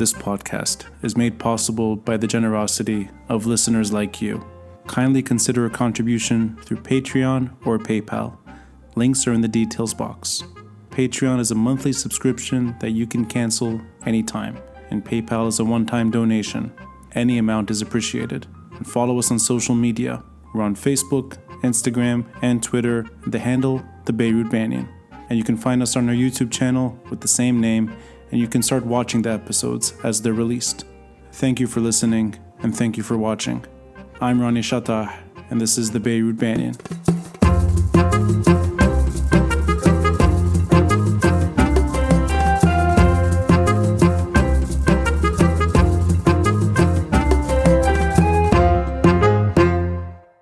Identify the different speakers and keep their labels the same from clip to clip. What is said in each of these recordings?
Speaker 1: this podcast is made possible by the generosity of listeners like you. Kindly consider a contribution through Patreon or PayPal. Links are in the details box. Patreon is a monthly subscription that you can cancel anytime, and PayPal is a one-time donation. Any amount is appreciated. And follow us on social media. We're on Facebook, Instagram, and Twitter, the handle, the Beirut Banyan. And you can find us on our YouTube channel with the same name, and you can start watching the episodes as they're released. Thank you for listening, and thank you for watching. I'm Ronnie Shatah, and this is the Beirut Banyan.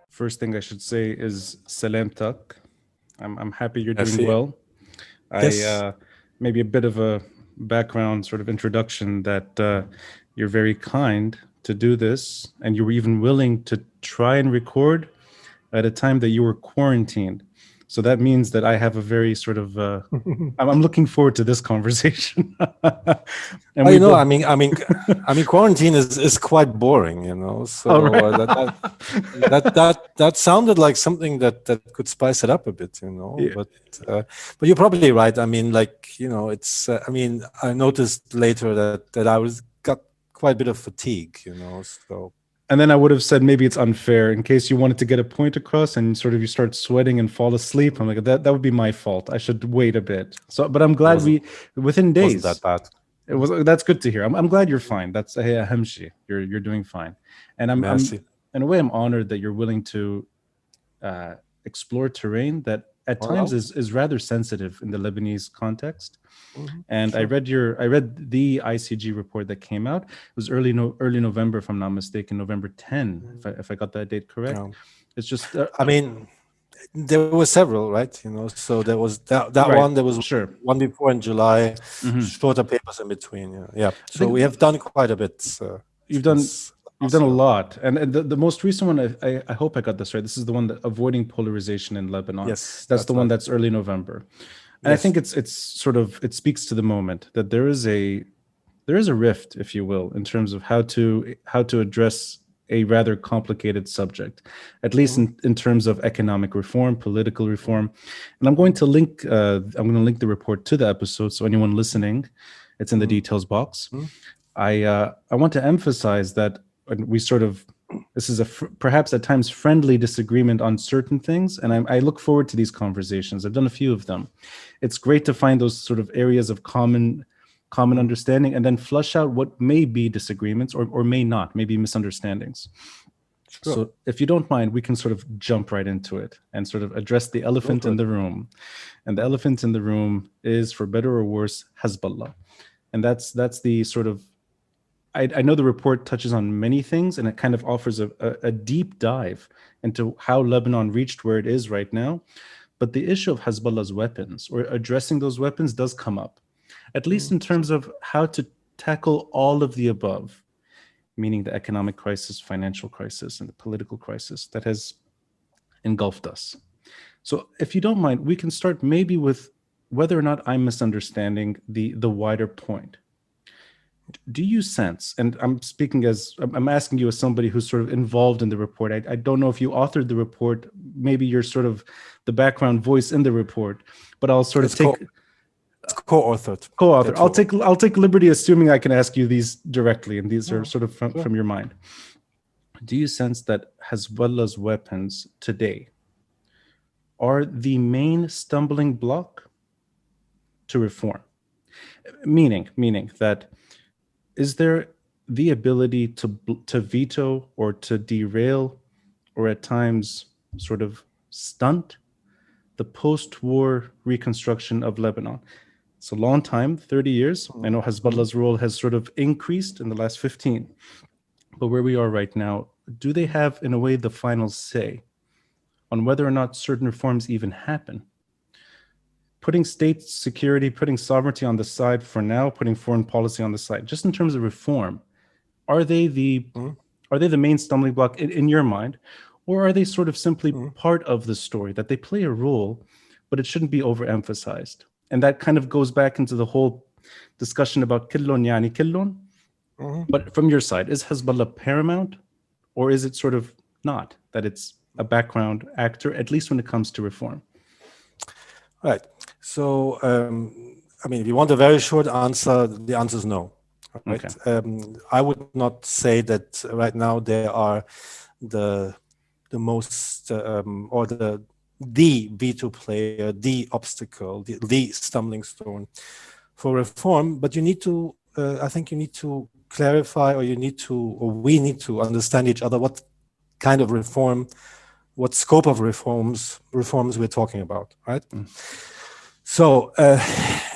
Speaker 1: First thing I should say is Salam Tak. I'm happy you're doing well.
Speaker 2: Yes.
Speaker 1: Maybe a bit of a background sort of introduction that you're very kind to do this, and you were even willing to try and record at a time that you were quarantined. So that means that I have a very sort of I'm looking forward to this conversation.
Speaker 2: And I mean, quarantine is quite boring, So
Speaker 1: right.
Speaker 2: that sounded like something that could spice it up a bit,
Speaker 1: Yeah.
Speaker 2: But you're probably right. I mean, it's. I noticed later that I got quite a bit of fatigue, So.
Speaker 1: And then I would have said maybe it's unfair in case you wanted to get a point across and sort of you start sweating and fall asleep. I'm like, that would be my fault. I should wait a bit. So, but I'm glad within days.
Speaker 2: Wasn't that bad?
Speaker 1: It was. That's good to hear. I'm glad you're fine. That's hamshi. You're doing fine. And I'm in a way I'm honored that you're willing to explore terrain that at times is rather sensitive in the Lebanese context. Mm-hmm. And sure. I read the ICG report that came out. It was early November, if I'm not mistaken, November 10, if I got that date correct. No. It's just
Speaker 2: there were several, right? So there was that right. One. There was one before in July. Mm-hmm. Shorter papers in between. Yeah. So we have done quite a bit.
Speaker 1: You've done a lot, and the most recent one. I hope I got this right. This is the one that avoiding polarization in Lebanon.
Speaker 2: Yes,
Speaker 1: that's the one that's early November. And yes. I think it's sort of, it speaks to the moment that there is a rift, if you will, in terms of how to address a rather complicated subject, at least in terms of economic reform, political reform. And I'm going to link the report to the episode, so anyone listening, it's in the details box. I want to emphasize that this is perhaps at times friendly disagreement on certain things, and I look forward to these conversations. I've done a few of them. It's great to find those sort of areas of common understanding, and then flush out what may be disagreements or may not, maybe misunderstandings. Sure. So if you don't mind, we can sort of jump right into it and sort of address the elephant in the room. And the elephant in the room is, for better or worse, Hezbollah. And that's the sort of, I know the report touches on many things, and it kind of offers a deep dive into how Lebanon reached where it is right now. But the issue of Hezbollah's weapons, or addressing those weapons, does come up, at least in terms of how to tackle all of the above, meaning the economic crisis, financial crisis, and the political crisis that has engulfed us. So if you don't mind, we can start maybe with whether or not I'm misunderstanding the wider point. Do you sense, and I'm asking you as somebody who's sort of involved in the report. I don't know if you authored the report. Maybe you're sort of the background voice in the report, but I'll sort of
Speaker 2: it's co-authored.
Speaker 1: I'll take liberty assuming I can ask you these directly, and these are sort of from your mind. Do you sense that Hezbollah's weapons today are the main stumbling block to reform? Meaning that, is there the ability to veto or to derail or at times sort of stunt the post-war reconstruction of Lebanon? It's a long time, 30 years. I know Hezbollah's role has sort of increased in the last 15. But where we are right now, do they have, in a way, the final say on whether or not certain reforms even happen? Putting state security, putting sovereignty on the side for now, putting foreign policy on the side, just in terms of reform, are they the main stumbling block in your mind, or are they sort of simply part of the story, that they play a role, but it shouldn't be overemphasized? And that kind of goes back into the whole discussion about killon yani killon, But from your side, is Hezbollah paramount, or is it sort of not, that it's a background actor, at least when it comes to reform?
Speaker 2: Right. So, I mean, if you want a very short answer, the answer is no. Right.
Speaker 1: Okay.
Speaker 2: I would not say that right now they are the most or the veto player, the obstacle, the stumbling stone for reform. But you need to, I think, you need to clarify, or we need to understand each other. What kind of reform? What scope of reforms we're talking about, right? So,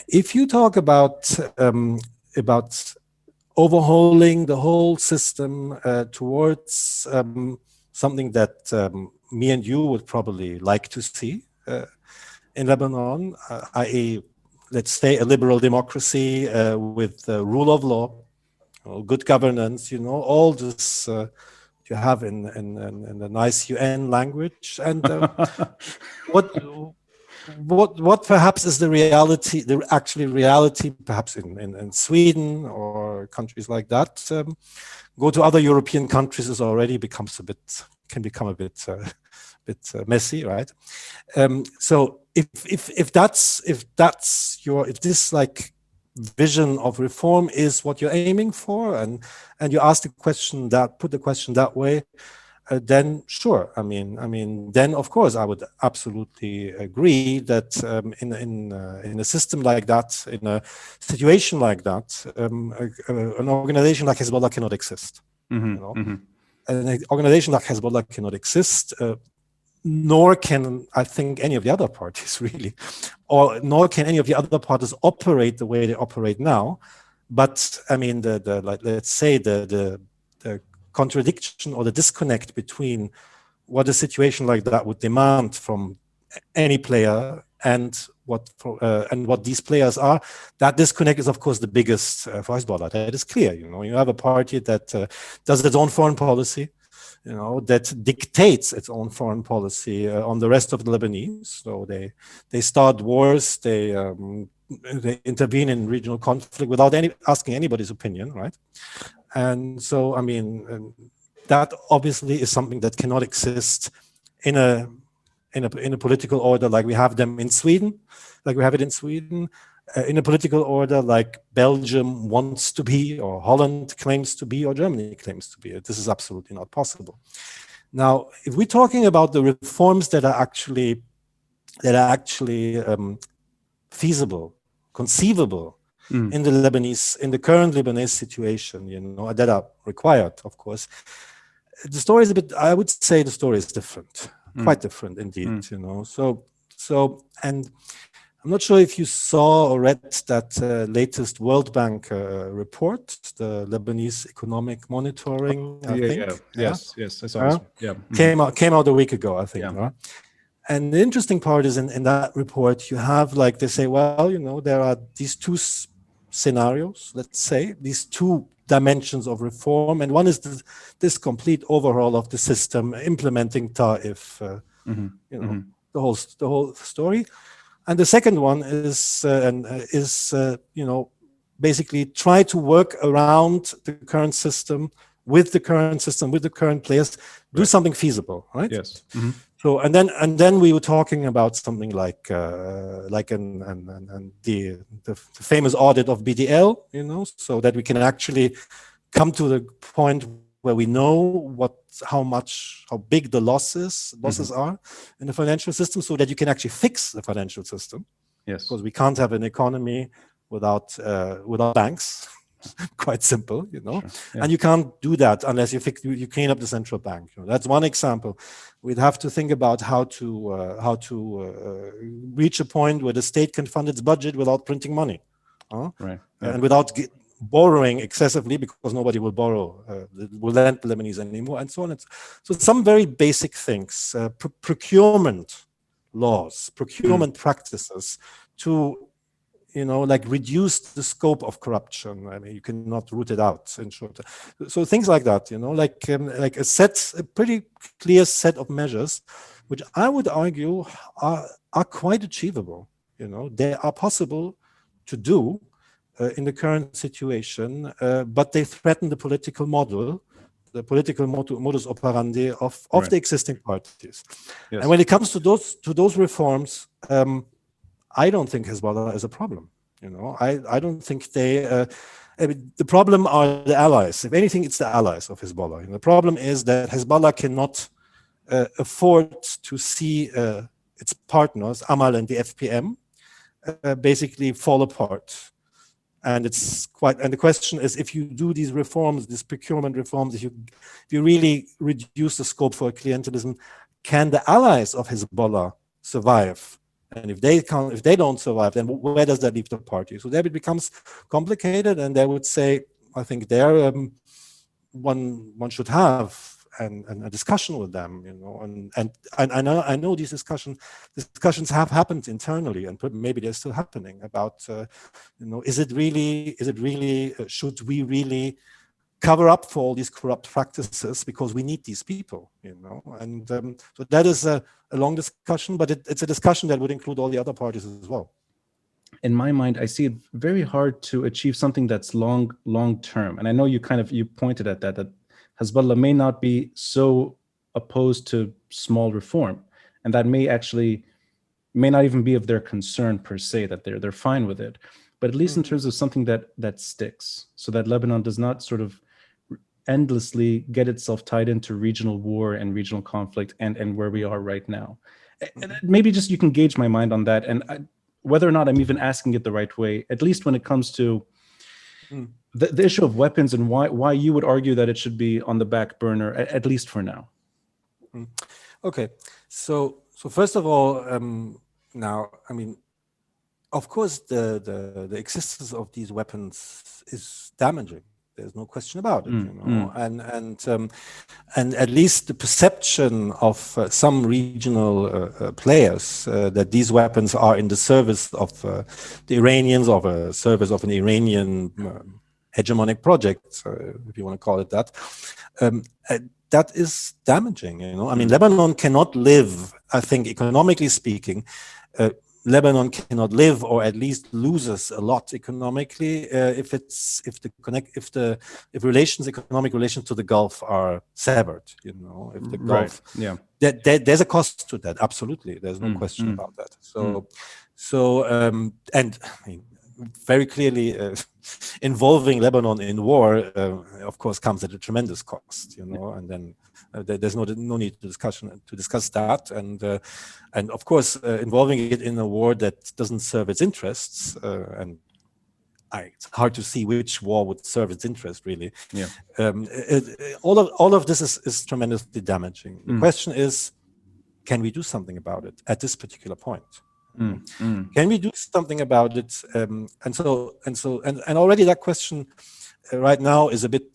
Speaker 2: if you talk about overhauling the whole system towards something that me and you would probably like to see in Lebanon, i.e., let's say a liberal democracy with rule of law, good governance, all this you have in the nice UN language, and what perhaps is the reality, reality, perhaps in Sweden or countries like that. Go to other European countries is already can become a bit messy, right? So if this like vision of reform is what you're aiming for, and you ask the question put the question that way, then sure. I mean, then of course I would absolutely agree that in a system like that, in a situation like that, an organization like Hezbollah cannot exist. An organization like Hezbollah cannot exist, nor can, I think, any of the other parties really, or nor can any of the other parties operate the way they operate now. But I mean, let's say the contradiction or the disconnect between what a situation like that would demand from any player and what these players are, that disconnect is of course the biggest for Hezbollah. That is clear. You have a party that does its own foreign policy, that dictates its own foreign policy on the rest of the Lebanese. So they start wars, they intervene in regional conflict without asking anybody's opinion, right? And so, I mean, that obviously is something that cannot exist in a political order like we have them in Sweden, like we have it in Sweden, in a political order like Belgium wants to be, or Holland claims to be, or Germany claims to be. This is absolutely not possible. Now, if we're talking about the reforms that are actually feasible, conceivable in the current Lebanese situation, that are required, of course, the story is I would say the story is different, quite different indeed, So, and I'm not sure if you saw or read that latest World Bank report, the Lebanese Economic Monitoring, I think.
Speaker 1: Yes, I saw this. Yeah.
Speaker 2: Came out a week ago, I think. Yeah. And the interesting part is in that report, you have they say, well, there are these two scenarios, let's say, these two dimensions of reform. And one is this complete overhaul of the system, implementing Ta'if, the whole story. And the second one is basically try to work around the current system, with the current players, do something feasible, right?
Speaker 1: Yes.
Speaker 2: So and then we were talking about something like the famous audit of BDL, so that we can actually come to the point where we know how big the losses are in the financial system, so that you can actually fix the financial system.
Speaker 1: Yes,
Speaker 2: because we can't have an economy without banks. Quite simple, Sure. Yeah. And you can't do that unless you clean up the central bank. That's one example. We'd have to think about how to reach a point where the state can fund its budget without printing money,
Speaker 1: right? Yeah.
Speaker 2: And without borrowing excessively, because nobody will will lend Lebanese anymore, and so on. So some very basic things, procurement laws, procurement practices to reduce the scope of corruption. I mean, you cannot root it out, in short. So things like that, like a pretty clear set of measures, which I would argue are quite achievable. They are possible to do in the current situation, but they threaten the political model, the political modus operandi of
Speaker 1: Right.
Speaker 2: the existing parties.
Speaker 1: Yes.
Speaker 2: And when it comes to those reforms, I don't think Hezbollah is a problem. You know, I don't think they. I mean, the problem are the allies. If anything, it's the allies of Hezbollah. And the problem is that Hezbollah cannot afford to see its partners, Amal and the FPM, basically fall apart. And it's quite. And the question is, if you do these reforms, these procurement reforms, if you really reduce the scope for clientelism, can the allies of Hezbollah survive? And if they don't survive, then where does that leave the party? So there it becomes complicated, and they would say, I think there one should have a discussion with them, you know, and I know these discussions have happened internally, and maybe they're still happening about, you know, is it really should we really cover up for all these corrupt practices because we need these people, you know, and so that is a long discussion, but it's a discussion that would include all the other parties as well.
Speaker 1: In my mind, I see it very hard to achieve something that's long term. And I know you pointed at that Hezbollah may not be so opposed to small reform, and that may not even be of their concern per se, that they're fine with it. But at least in terms of something that sticks, so that Lebanon does not sort of endlessly get itself tied into regional war and regional conflict and where we are right now. And maybe just you can gauge my mind on that, and whether or not I'm even asking it the right way, at least when it comes to the issue of weapons, and why you would argue that it should be on the back burner, at least for now.
Speaker 2: Okay, so first of all, now, I mean, of course, the existence of these weapons is damaging. There's no question about it, you know, and at least the perception of some regional players that these weapons are in the service of the Iranians, of a service of an Iranian hegemonic project, if you want to call it that, that is damaging, you know. I mean, Lebanon cannot live, I think, economically speaking, Lebanon cannot live, or at least loses a lot economically, if economic relations to the Gulf are severed. You know, if the Gulf, there's a cost to that. Absolutely, there's no question about that. And I mean, very clearly, involving Lebanon in war, of course, comes at a tremendous cost. You know, and then there's no need to discuss that, and of course, involving it in a war that doesn't serve its interests, and it's hard to see which war would serve its interest, really.
Speaker 1: Yeah.
Speaker 2: All of this is tremendously damaging. The question is, can we do something about it at this particular point? Can we do something about it? And already that question right now is a bit.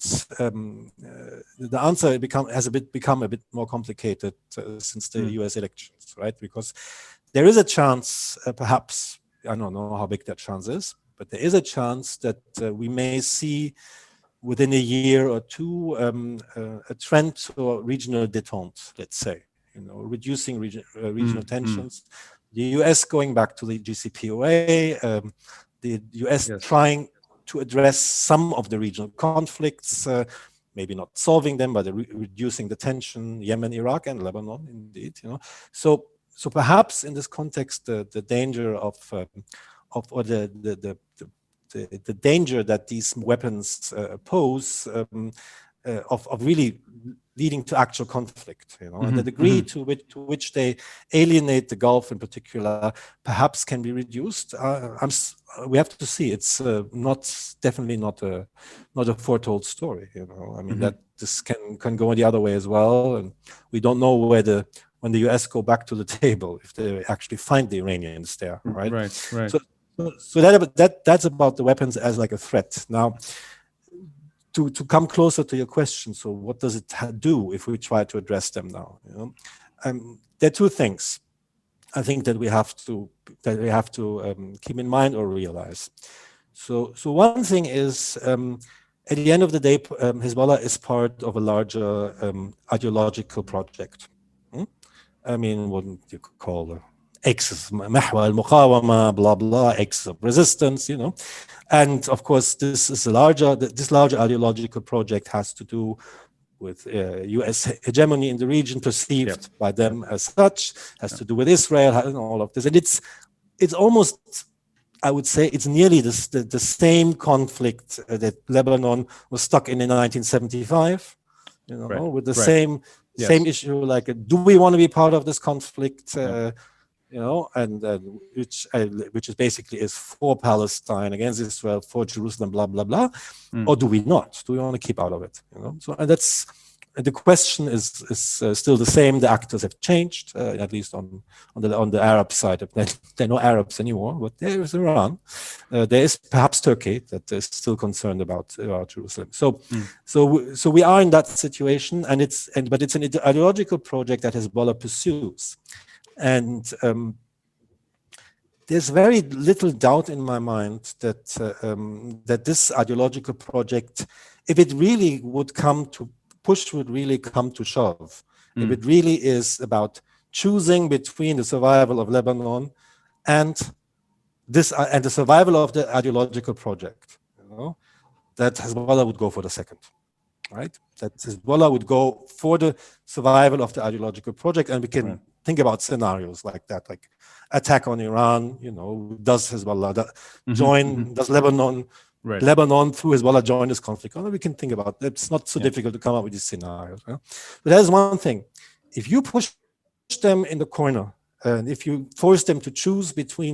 Speaker 2: The answer has become a bit more complicated since the U.S. elections, right? Because there is a chance, perhaps, I don't know how big that chance is, but there is a chance that we may see within a year or two a trend to regional détente, let's say, you know, reducing regional tensions. The U.S. going back to the JCPOA, the U.S. trying to address some of the regional conflicts, maybe not solving them, but reducing the tension, Yemen, Iraq, and Lebanon, indeed. You know, so perhaps in this context, the danger of the danger that these weapons pose of really leading to actual conflict, you know, and the degree to which they alienate the Gulf in particular, perhaps can be reduced. We have to see. It's definitely not a foretold story, you know. I mean, that this can go the other way as well, and we don't know when the U.S. go back to the table, if they actually find the Iranians there, right?
Speaker 1: Right.
Speaker 2: So that's about the weapons as like a threat. Now, to come closer to your question, so what does it do if we try to address them now? You know, there are two things I think that we have to keep in mind or realize. So one thing is, at the end of the day, Hezbollah is part of a larger ideological project. I mean, what you could call X محور المقاومة, blah blah, X of resistance, you know. And of course, this larger ideological project has to do with U.S. hegemony in the region, perceived by them as such, has to do with Israel, and all of this. And it's almost, I would say, it's nearly the same conflict that Lebanon was stuck in 1975, you know, with the same issue, like, do we want to be part of this conflict? You know, and which is basically is for Palestine, against Israel, for Jerusalem, blah blah blah, or do we not? Do we want to keep out of it? You know, so and that's the question is still the same. The actors have changed, at least on the Arab side. There are no Arabs anymore, but there is Iran. There is perhaps Turkey that is still concerned about Jerusalem. So we are in that situation, but it's an ideological project that Hezbollah pursues. And there's very little doubt in my mind that that this ideological project, if it really would come to push, would really come to shove, if it really is about choosing between the survival of Lebanon and the survival of the ideological project, you know, that Hezbollah would go for the second. Right? That Hezbollah would go for the survival of the ideological project, and we can think about scenarios like that, like attack on Iran. You know, does Hezbollah join? Does Lebanon through Hezbollah join this conflict? We can think about that. It's not so difficult to come up with these scenarios. But there's one thing: if you push them in the corner, and if you force them to choose between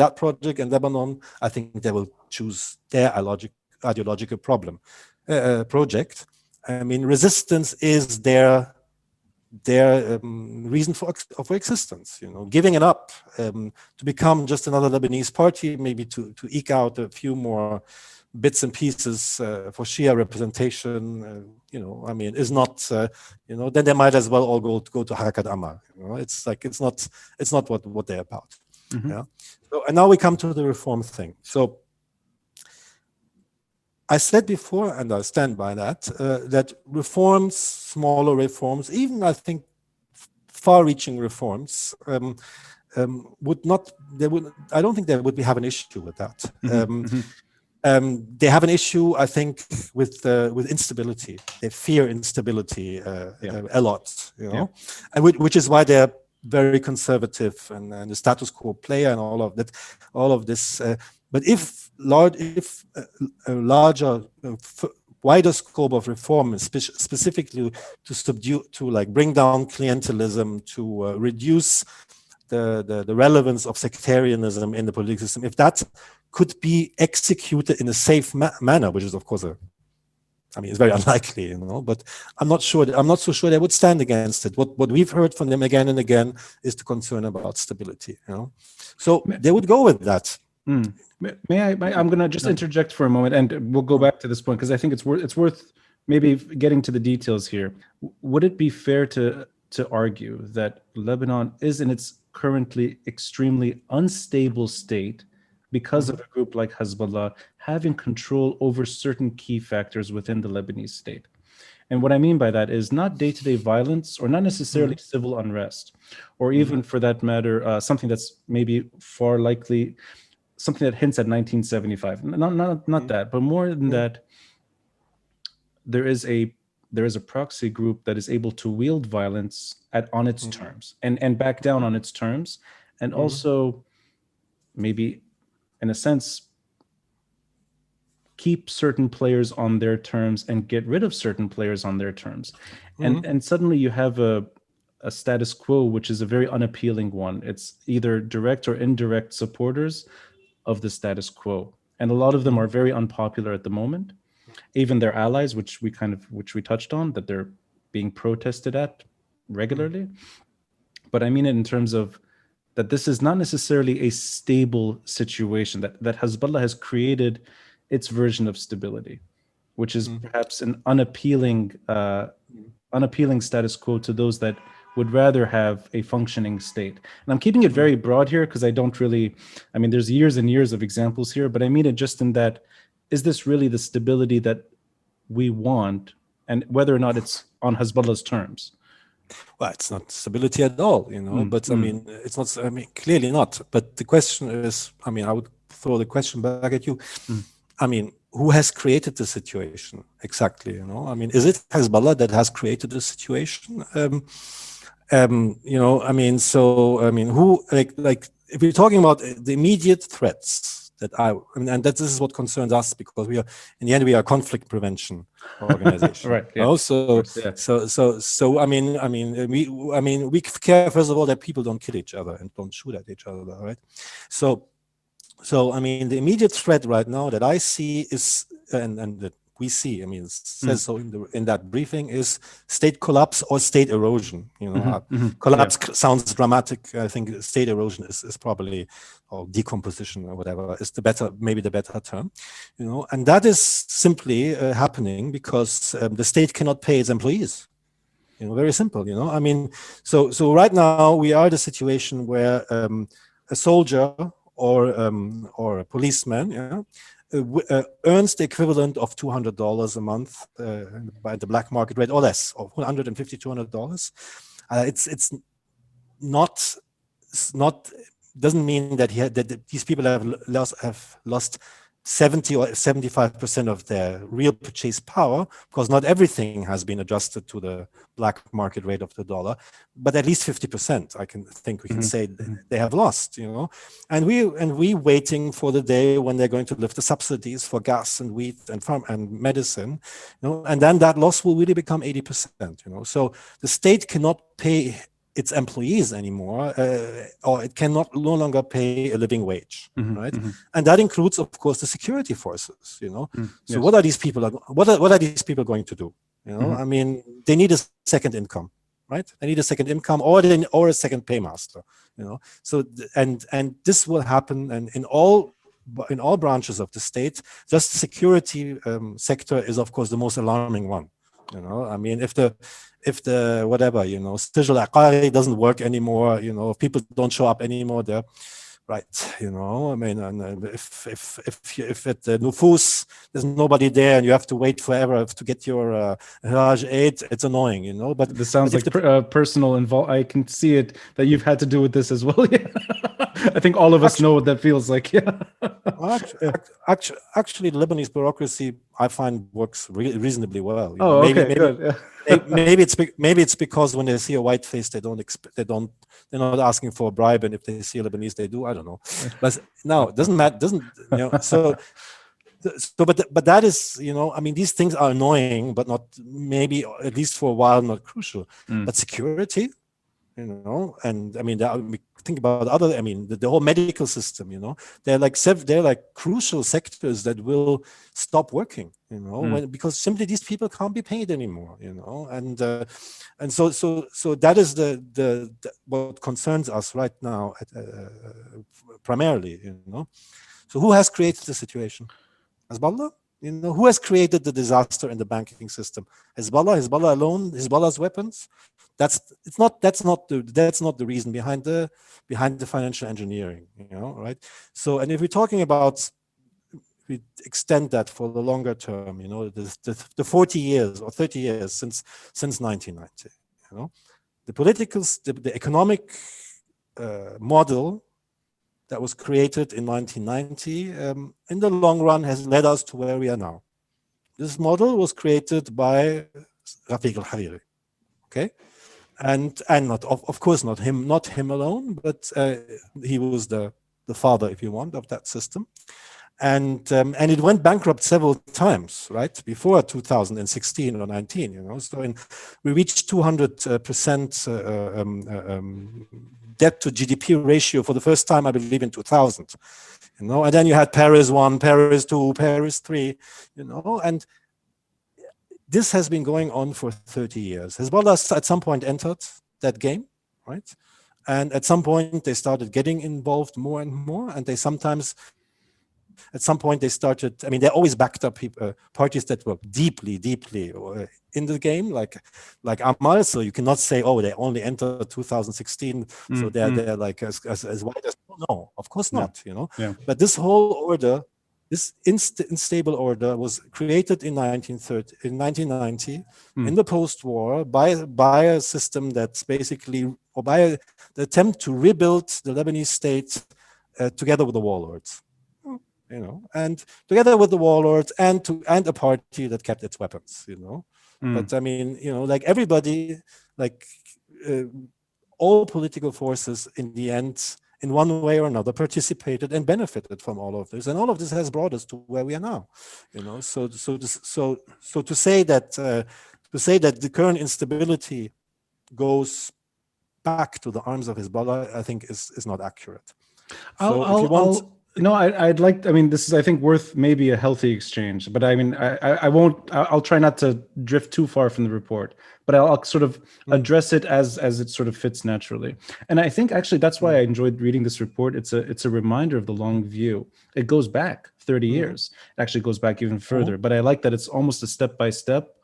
Speaker 2: that project and Lebanon, I think they will choose their ideological project. I mean, resistance is their reason for existence. You know, giving it up to become just another Lebanese party, maybe to eke out a few more bits and pieces for Shia representation. You know, I mean, is not. You know, then they might as well all go to Harakat Amal. You know, it's like it's not what they're about. Yeah. So, and now we come to the reform thing. So I said before, and I stand by that, that reforms, smaller reforms, even I think far-reaching reforms, would not. I don't think they would have an issue with that. They have an issue, I think, with instability. They fear instability a lot, you know, and which is why they're very conservative and the status quo player and all of that, all of this. But if a larger, wider scope of reform, specifically to bring down clientelism, to reduce the relevance of sectarianism in the political system, if that could be executed in a safe manner, which is of course it's very unlikely, you know. But I'm not so sure they would stand against it. What we've heard from them again and again is the concern about stability, you know. So they would go with that.
Speaker 1: May I? I'm going to just interject for a moment, and we'll go back to this point because I think it's worth maybe getting to the details here. Would it be fair to argue that Lebanon is in its currently extremely unstable state because of a group like Hezbollah having control over certain key factors within the Lebanese state? And what I mean by that is not day-to-day violence, or not necessarily civil unrest, or even for that matter, something that's maybe far likely, something that hints at 1975. Not that, but more than that, there is a proxy group that is able to wield violence on its terms and back down on its terms, and also maybe, in a sense, keep certain players on their terms and get rid of certain players on their terms. And suddenly you have a status quo, which is a very unappealing one. It's either direct or indirect supporters of the status quo. And a lot of them are very unpopular at the moment. Even their allies, which we touched on, that they're being protested at regularly. But I mean it in terms of that this is not necessarily a stable situation, that Hezbollah has created its version of stability, which is perhaps an unappealing status quo to those that would rather have a functioning state. And I'm keeping it very broad here because there's years and years of examples here, but I mean it just in that, is this really the stability that we want, and whether or not it's on Hezbollah's terms?
Speaker 2: Well, it's not stability at all, but I mean, it's not, I mean, clearly not. But the question is, I mean, I would throw the question back at you. I mean, who has created the situation exactly? I mean, is it Hezbollah that has created the situation? I mean, so, I mean, who, like, if we're talking about the immediate threats that and that this is what concerns us, because we are, in the end, we are a conflict prevention organization.
Speaker 1: Right. Yeah.
Speaker 2: Also,
Speaker 1: Yeah.
Speaker 2: so I mean, we care first of all that people don't kill each other and don't shoot at each other, right? So I mean, the immediate threat right now that I see is, and that we see, I mean, it says so in that briefing, is state collapse or state erosion. Collapse sounds dramatic. I think state erosion is probably, or decomposition or whatever, is maybe the better term. And that is simply happening because the state cannot pay its employees. Very simple. I mean, so right now we are in a situation where a soldier or a policeman earns the equivalent of $200 a month by the black market rate, or less, or $150, $200. It's not doesn't mean that that these people have lost 70 or 75% of their real purchase power, because not everything has been adjusted to the black market rate of the dollar, but at least 50%, I think we can say they have lost, and we waiting for the day when they're going to lift the subsidies for gas and wheat and farm and medicine, and then that loss will really become 80%, so the state cannot pay its employees anymore, or it cannot no longer pay a living wage, right? And that includes, of course, the security forces. So
Speaker 1: yes.
Speaker 2: what are these people? What are these people going to do? I mean, they need a second income, right? They need a second income, or a second paymaster. So and this will happen, and in all branches of the state. Just the security sector is, of course, the most alarming one. I mean, if the whatever, Sijil Aqari doesn't work anymore, if people don't show up anymore there, right? I mean, and if at the Nufus there's nobody there and you have to wait forever to get your Haraj aid, it's annoying, But
Speaker 1: this sounds like personal I can see it that you've had to do with this as well. Yeah. I think all of us know what that feels like. Yeah.
Speaker 2: Actually, the Lebanese bureaucracy, I find, works reasonably well.
Speaker 1: Okay, good. Yeah.
Speaker 2: maybe it's because when they see a white face, they're not asking for a bribe, and if they see a Lebanese, they do. I don't know, but no, it doesn't matter. But that is, I mean, these things are annoying, but not, maybe at least for a while, not crucial. But security, and I mean, think about other, I mean, the whole medical system, they're like crucial sectors that will stop working, because simply these people can't be paid anymore, and so that is the what concerns us right now, primarily, So who has created the situation? Hezbollah? Who has created the disaster in the banking system? Hezbollah alone, Hezbollah's weapons? That's not the reason behind the financial engineering, right? So, and if we're talking about, we extend that for the longer term, the 40 years or 30 years since 1990, the economic model that was created in 1990, in the long run, has led us to where we are now. This model was created by Rafiq al-Hariri, okay, and not, of course, not him alone, but he was the father, if you want, of that system, and it went bankrupt several times, right, before 2016 or 19, So we reached 200% debt to GDP ratio for the first time, I believe, in 2000, and then you had Paris 1, Paris 2, Paris 3, and this has been going on for 30 years. Hezbollah at some point entered that game, right? And at some point they started getting involved more and more, and they sometimes, at some point they started, I mean, they always backed up parties that were deeply in the game, like Amal. So you cannot say, oh, they only entered 2016, so they're like as wide as, no, of course not,
Speaker 1: Yeah.
Speaker 2: But this whole order this unstable order was created in 1990 in the post-war by a system that's basically, or by the attempt to rebuild the Lebanese state together with the warlords, and together with the warlords and a party that kept its weapons, But I mean, like everybody, like all political forces in the end, in one way or another, participated and benefited from all of this, and all of this has brought us to where we are now. So to say that the current instability goes back to the arms of Hezbollah, I think is not accurate. So if you want.
Speaker 1: No, I'd like. I mean, this is, I think, worth maybe a healthy exchange. But I mean, I won't. I'll try not to drift too far from the report. But I'll sort of address it as it sort of fits naturally. And I think actually that's why I enjoyed reading this report. It's a reminder of the long view. It goes back 30 years. It actually goes back even further. But I like that it's almost a step-by-step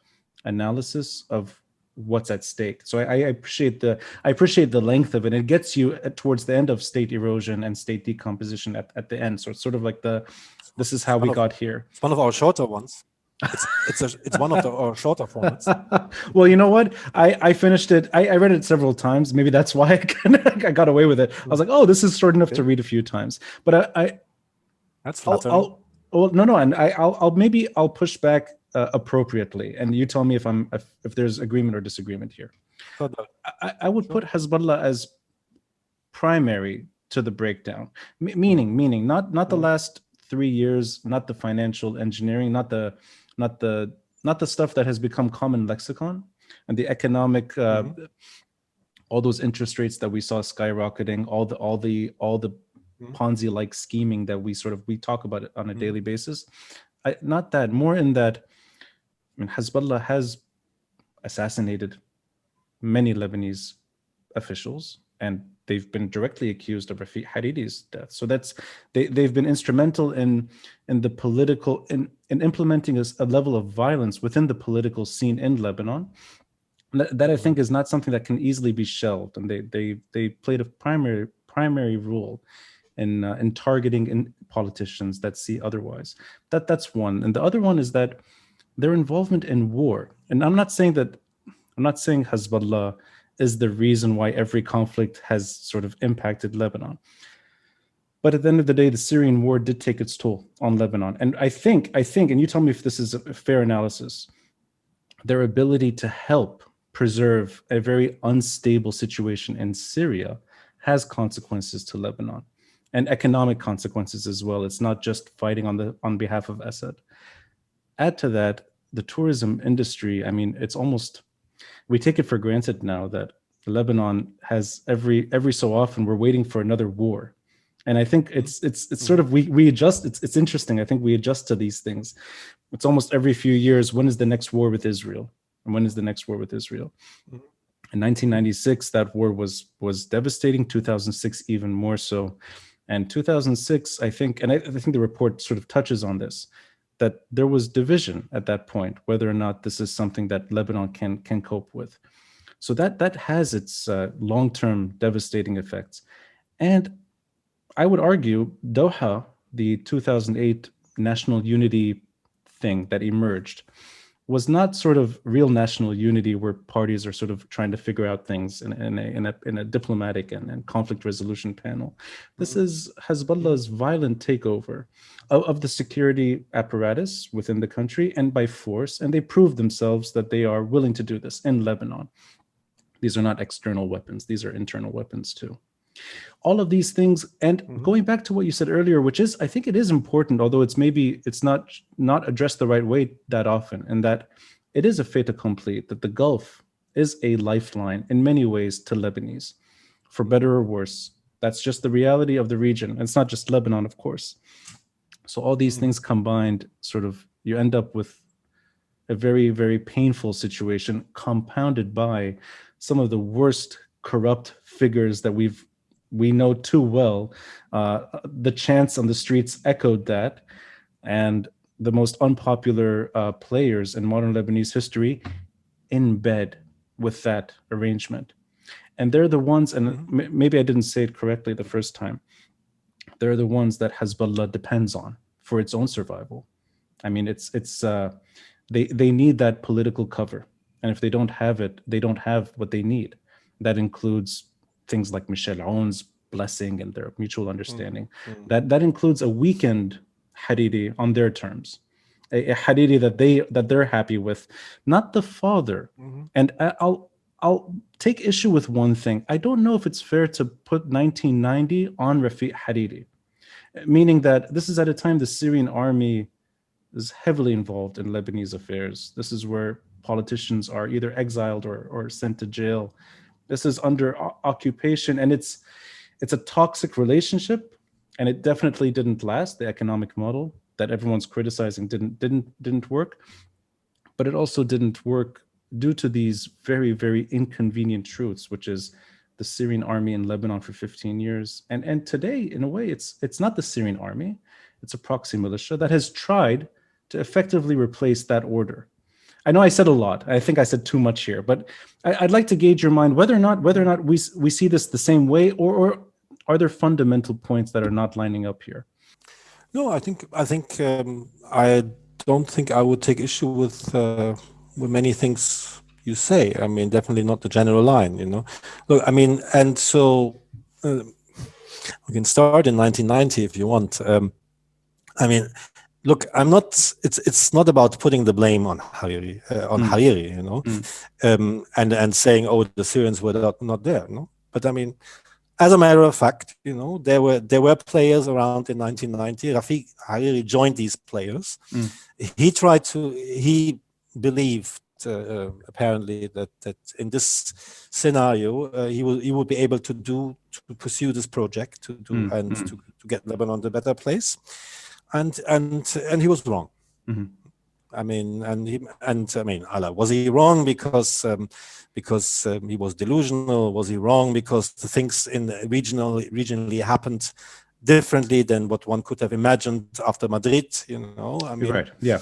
Speaker 1: analysis of what's at stake. So I appreciate the length of it. It gets you towards the end of state erosion and state decomposition at the end. So it's sort of like this is how we got here.
Speaker 2: It's one of our shorter ones. It's one of our shorter formats.
Speaker 1: Well, you know what? I finished it. I read it several times. Maybe that's why I got away with it. I was like, oh, this is short enough to read a few times. But
Speaker 2: that's flattering.
Speaker 1: And I'll push back appropriately, and you tell me if there's agreement or disagreement here. I would put Hezbollah as primary to the breakdown, meaning not the last 3 years, not the financial engineering, not the stuff that has become common lexicon, and the economic all those interest rates that we saw skyrocketing, all the Ponzi-like scheming that we talk about it on a daily basis. Not that, more in that, I mean, Hezbollah has assassinated many Lebanese officials, and they've been directly accused of Rafiq Haridi's death. So they've been instrumental in the political, in implementing a level of violence within the political scene in Lebanon. That I think is not something that can easily be shelved, and they played a primary role in targeting politicians that see otherwise. That's one, and the other one is that their involvement in war. And I'm not saying Hezbollah is the reason why every conflict has sort of impacted Lebanon. But at the end of the day, the Syrian war did take its toll on Lebanon. And I think, and you tell me if this is a fair analysis, their ability to help preserve a very unstable situation in Syria has consequences to Lebanon, and economic consequences as well. It's not just fighting on behalf of Assad. Add to that the tourism industry. I mean, it's almost, we take it for granted now that Lebanon has every so often we're waiting for another war. And I think it's sort of, we adjust. It's interesting. I think we adjust to these things. It's almost every few years, when is the next war with Israel? And when is the next war with Israel? In 1996, that war was devastating. 2006, even more so. And 2006, I think the report sort of touches on this, that there was division at that point, whether or not this is something that Lebanon can cope with. So that has its long-term devastating effects. And I would argue Doha, the 2008 national unity thing that emerged, was not sort of real national unity where parties are sort of trying to figure out things in a diplomatic and conflict resolution panel. This is Hezbollah's violent takeover of the security apparatus within the country and by force, and they proved themselves that they are willing to do this in Lebanon. These are not external weapons, these are internal weapons too. All of these things, and going back to what you said earlier, which is, I think it is important, although it's not addressed the right way that often, and that it is a fait accompli, that the Gulf is a lifeline in many ways to Lebanese, for better or worse. That's just the reality of the region. And it's not just Lebanon, of course. So all these things combined, sort of, you end up with a very, very painful situation, compounded by some of the worst corrupt figures that we know too well. The chants on the streets echoed that, and the most unpopular players in modern Lebanese history in bed with that arrangement. And they're the ones, and maybe I didn't say it correctly the first time, they're the ones that Hezbollah depends on for its own survival. I mean, they need that political cover, and if they don't have it, they don't have what they need. That includes things like Michel Aoun's blessing and their mutual understanding. That includes a weakened Hariri on their terms, a Hariri that they're happy with, not the father. And I'll take issue with one thing. I don't know if it's fair to put 1990 on Rafiq Hariri, meaning that this is at a time the Syrian army is heavily involved in Lebanese affairs. This is where politicians are either exiled or sent to jail. This is under occupation, and it's a toxic relationship, and it definitely didn't last. The economic model that everyone's criticizing didn't work, but it also didn't work due to these very, very inconvenient truths, which is the Syrian army in Lebanon for 15 years. And today, in a way, it's not the Syrian army, it's a proxy militia that has tried to effectively replace that order. I know I said a lot. I think I said too much here, but I'd like to gauge your mind whether or not we see this the same way, or are there fundamental points that are not lining up here?
Speaker 2: No, I think I don't think I would take issue with many things you say. I mean, definitely not the general line. Look, I mean, and so we can start in 1990 if you want. I mean, look, I'm not. It's not about putting the blame on Hariri, Hariri, and saying, oh, the Syrians were not there. But I mean, as a matter of fact, there were players around in 1990. Rafiq Hariri joined these players. He believed apparently that in this scenario he would be able to pursue this project to get Lebanon to a better place. And he was wrong. I mean, Allah, was he wrong because he was delusional? Was he wrong because the things regionally happened differently than what one could have imagined after Madrid? I mean,
Speaker 1: right? Yeah.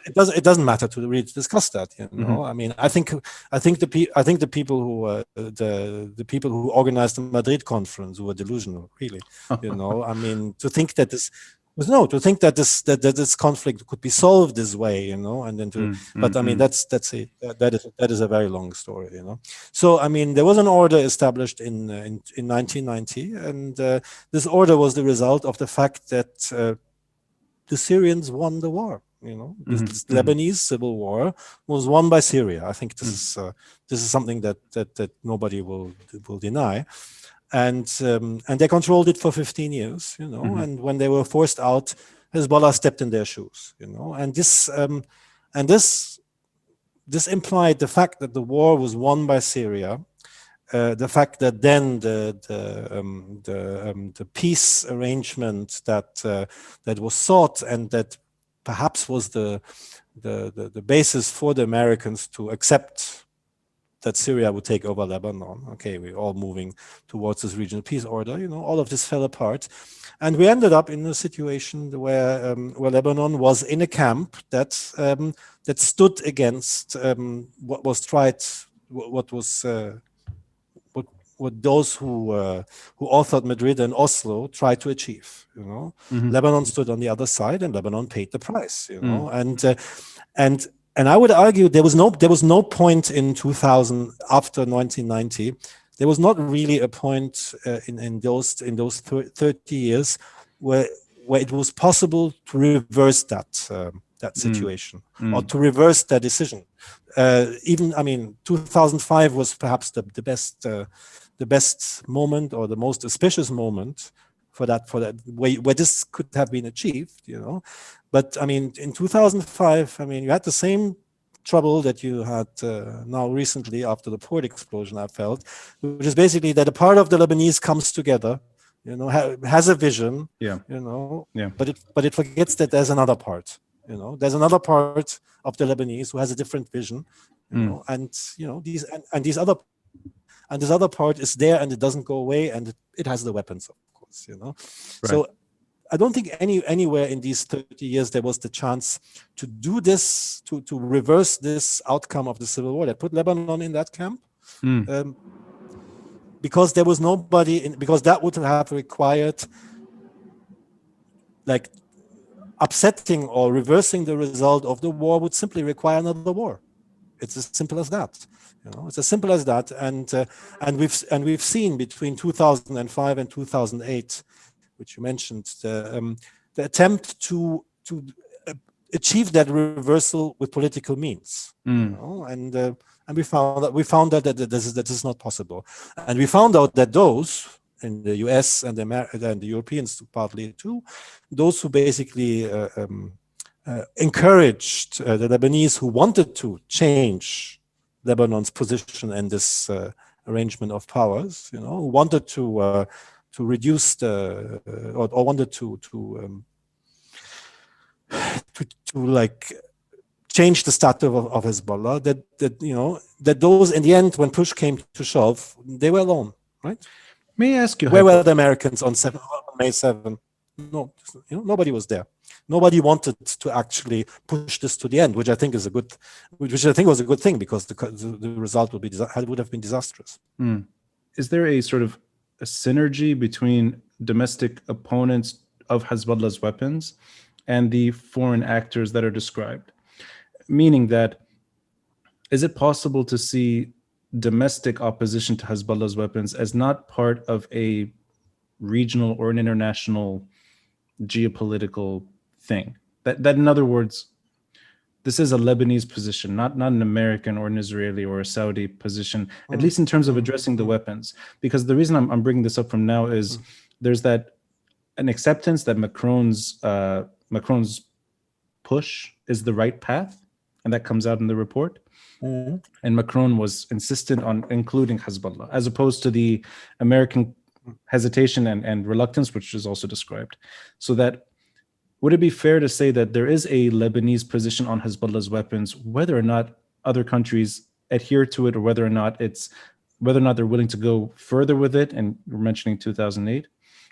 Speaker 2: It doesn't matter to really discuss that. I mean, I think the people who organized the Madrid conference were delusional, really. I mean, to think that this conflict could be solved this way, and then but I mean, that is a very long story, So I mean, there was an order established in 1990, and this order was the result of the fact that the Syrians won the war. This Lebanese civil war was won by Syria. I think this is something that nobody will deny. And they controlled it for 15 years, and when they were forced out, Hezbollah stepped in their shoes, and this implied the fact that the war was won by Syria, the fact that then the peace arrangement that was sought and that perhaps was the basis for the Americans to accept that Syria would take over Lebanon. Okay, we're all moving towards this regional peace order. All of this fell apart, and we ended up in a situation where Lebanon was in a camp that stood against what those who authored Madrid and Oslo tried to achieve. Lebanon stood on the other side, and Lebanon paid the price. And I would argue there was no point in 2000 after 1990. There was not really a point in those 30 years where it was possible to reverse that situation or to reverse that decision. Even, I mean, 2005 was perhaps the best moment or the most auspicious moment for that where this could have been achieved, But I mean, in 2005, I mean, you had the same trouble that you had now recently after the port explosion, I felt, which is basically that a part of the Lebanese comes together, has a vision, but it forgets that there's another part, there's another part of the Lebanese who has a different vision, and this other part is there and it doesn't go away, and it has the weapons, of course,
Speaker 1: Right.
Speaker 2: So I don't think anywhere in these 30 years there was the chance to do this, to reverse this outcome of the civil war that put Lebanon in that camp, because there was nobody because that would have required like upsetting or reversing the result of the war would simply require another war. It's as simple as that. It's as simple as that. And we've seen between 2005 and 2008, which you mentioned, the attempt to achieve that reversal with political means. And we found that that is not possible. And we found out that those in the US and the Europeans partly too, those who basically encouraged the Lebanese who wanted to change Lebanon's position in this arrangement of powers, who wanted to reduce the or wanted to like change the status of Hezbollah. That those in the end, when push came to shove, they were alone, right?
Speaker 1: May I ask you,
Speaker 2: where were the Americans on May 7? No, nobody was there. Nobody wanted to actually push this to the end, which I think was a good thing, because the result would have been disastrous.
Speaker 1: Is there a sort of a synergy between domestic opponents of Hezbollah's weapons and the foreign actors that are described? Meaning that, is it possible to see domestic opposition to Hezbollah's weapons as not part of a regional or an international geopolitical thing? That in other words, this is a Lebanese position, not an American or an Israeli or a Saudi position, at least in terms of addressing the weapons. Because the reason I'm bringing this up from now is there's an acceptance that Macron's push is the right path, and that comes out in the report. And Macron was insistent on including Hezbollah, as opposed to the American hesitation and reluctance, which is also described. So that, would it be fair to say that there is a Lebanese position on Hezbollah's weapons, whether or not other countries adhere to it, or whether or not they're willing to go further with it, and we're mentioning 2008,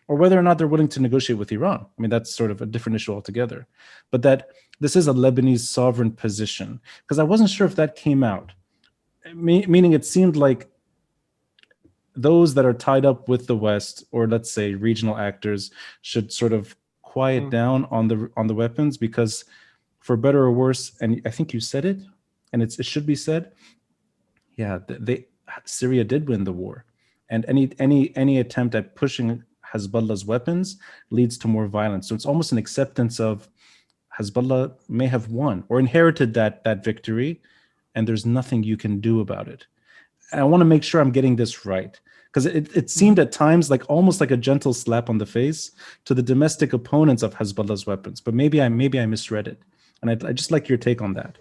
Speaker 1: or whether or not they're willing to negotiate with Iran? I mean, that's sort of a different issue altogether. But that this is a Lebanese sovereign position, because I wasn't sure if that came out. Meaning it seemed like those that are tied up with the West, or let's say regional actors, should sort of quiet down on the weapons, because for better or worse, and I think you said it, and it should be said, Syria did win the war, and any attempt at pushing Hezbollah's weapons leads to more violence. So it's almost an acceptance of Hezbollah may have won or inherited that victory, and there's nothing you can do about it. And I want to make sure I'm getting this right, because it seemed at times like almost like a gentle slap on the face to the domestic opponents of Hezbollah's weapons. But maybe I misread it, and I'd just like your take on that.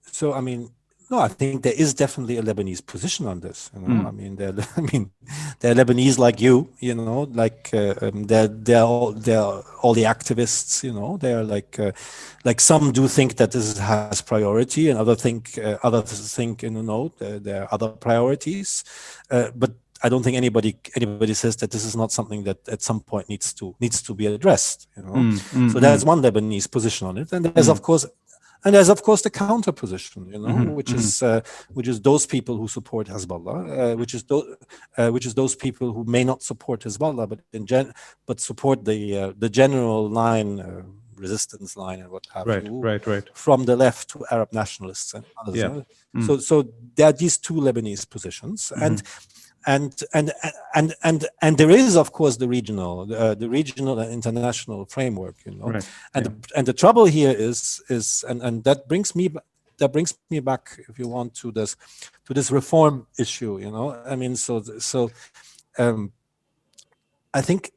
Speaker 2: So I mean, no, I think there is definitely a Lebanese position on this. I mean, they're Lebanese like you. Like they're all the activists. They're like some do think that this has priority, and others think there are other priorities. But I don't think anybody says that this is not something that at some point needs to be addressed. So there's one Lebanese position on it, and there's of course. And there's of course the counter position, which is those people who support Hezbollah, which is those people who may not support Hezbollah, but support the general line, resistance line, and what have you,
Speaker 1: right,
Speaker 2: from the left to Arab nationalists and others.
Speaker 1: Yeah.
Speaker 2: So there are these two Lebanese positions, and there is of course the regional and international framework, and the trouble here is and that brings me back, if you want, to this reform issue. I mean, I think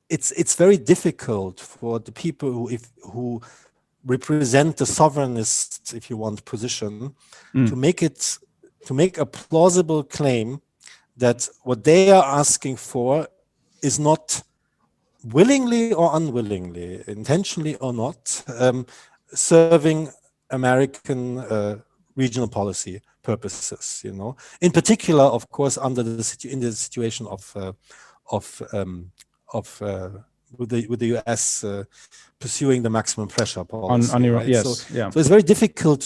Speaker 2: it's very difficult for the people who represent the sovereignist, if you want, position to make a plausible claim that what they are asking for is not willingly or unwillingly, intentionally or not, serving American regional policy purposes. In particular, of course, in the situation with the US pursuing the maximum pressure policy
Speaker 1: on Iran.
Speaker 2: Right?
Speaker 1: Yes,
Speaker 2: So it's very difficult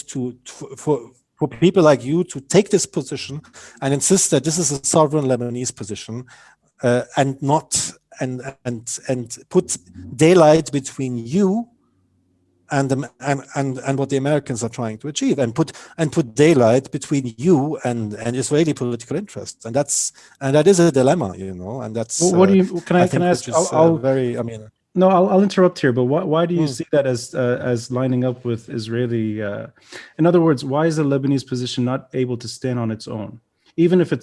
Speaker 2: for people like you to take this position and insist that this is a sovereign Lebanese position, and not put daylight between you and what the Americans are trying to achieve, and put daylight between you and Israeli political interests, and that is a dilemma, and that's
Speaker 1: what do you? Can I ask?
Speaker 2: which is very. I mean,
Speaker 1: no, I'll interrupt here. But why do you see that as lining up with Israeli? In other words, why is the Lebanese position not able to stand on its own, even if it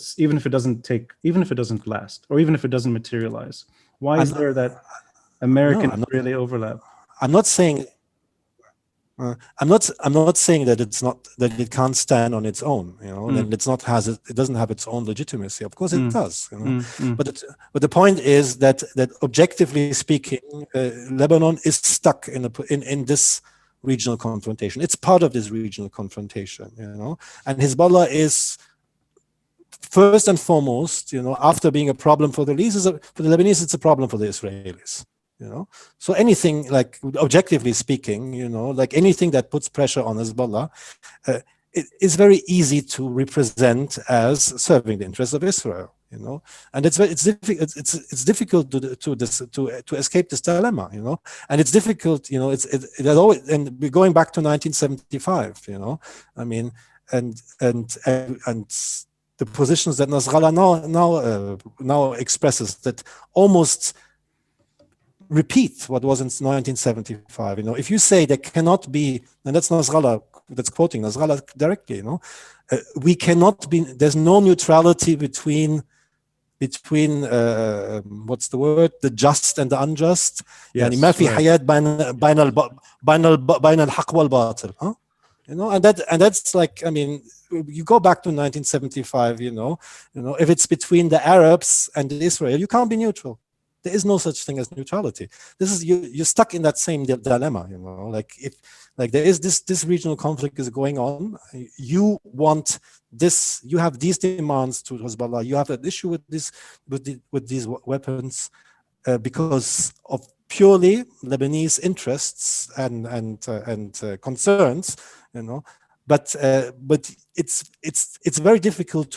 Speaker 1: doesn't last, or even if it doesn't materialize? Why is there that American-Israeli overlap?
Speaker 2: I'm not saying. I'm not saying that it can't stand on its own, that it doesn't have its own legitimacy. Of course it does, But the point is that objectively speaking, Lebanon is stuck in this regional confrontation. It's part of this regional confrontation, and Hezbollah is first and foremost, after being a problem for the Lebanese, it's a problem for the Israelis. So anything, like objectively speaking, like anything that puts pressure on Hezbollah, it is very easy to represent as serving the interests of Israel, and it's difficult to escape this dilemma, and it's difficult, it always, and we're going back to 1975, I mean, and the positions that Nasrallah now expresses that almost repeat what was in 1975. If you say there cannot be, and that's Nasrallah, that's quoting Nasrallah directly, we cannot be, there's no neutrality between what's the word, the just and the unjust.
Speaker 1: Yes,
Speaker 2: ما في حياة بين الحق والباطل. And that's like, I mean, you go back to 1975, if it's between the Arabs and Israel, you can't be neutral. There is no such thing as neutrality. This is you're stuck in that same dilemma, like if there is this regional conflict is going on, you want this, you have these demands to Hezbollah, you have an issue with these weapons because of purely Lebanese interests and concerns, but it's very difficult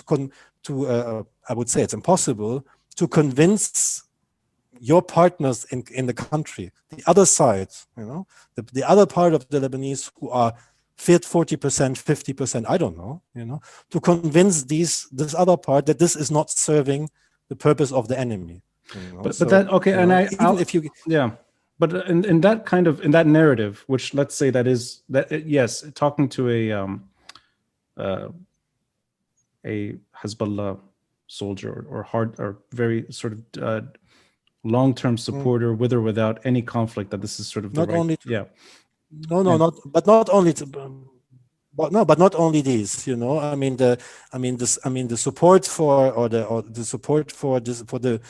Speaker 2: to I would say it's impossible to convince your partners in the country, the other side, the other part of the Lebanese who are 40%, 50%, I don't know, to convince this other part that this is not serving the purpose of the enemy.
Speaker 1: But that, okay, and but in that narrative, which let's say yes, talking to a Hezbollah soldier or very sort of long-term supporter, with or without any conflict, that this is sort of but
Speaker 2: not only these, I mean the support for the support for the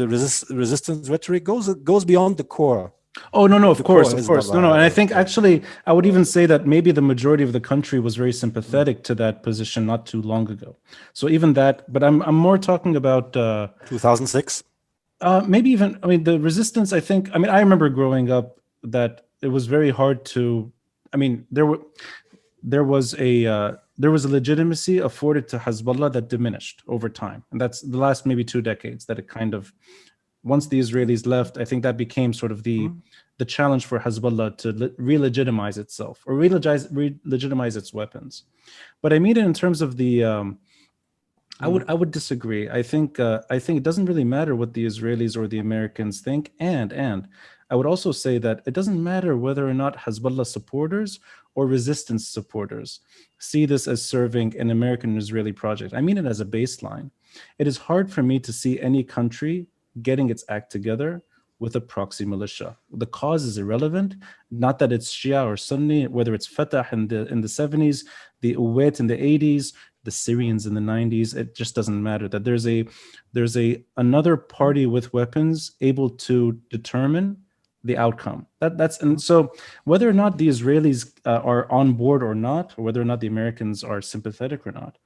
Speaker 2: resistance rhetoric goes beyond the core.
Speaker 1: Oh no, of course, no, and I think actually I would even say that maybe the majority of the country was very sympathetic to that position not too long ago. So even that, but I'm more talking about
Speaker 2: 2006.
Speaker 1: Maybe even, I mean, the resistance, I think, I mean, I remember growing up that it was very hard to, I mean, there was a legitimacy afforded to Hezbollah that diminished over time. And that's the last maybe 2 decades that it kind of, once the Israelis left, I think that became sort of the challenge for Hezbollah to re-legitimize itself or re-legitimize its weapons. But I mean it in terms of the, I would disagree. I think it doesn't really matter what the Israelis or the Americans think, and I would also say that it doesn't matter whether or not Hezbollah supporters or resistance supporters see this as serving an American-Israeli project. I mean it as a baseline. It is hard for me to see any country getting its act together with a proxy militia. The cause is irrelevant. Not that it's Shia or Sunni, whether it's Fatah in the 70s, the Uwait in the 80s, the Syrians in the 90s, it just doesn't matter. That there's another party with weapons able to determine the outcome. And so whether or not the Israelis are on board or not, or whether or not the Americans are sympathetic or not,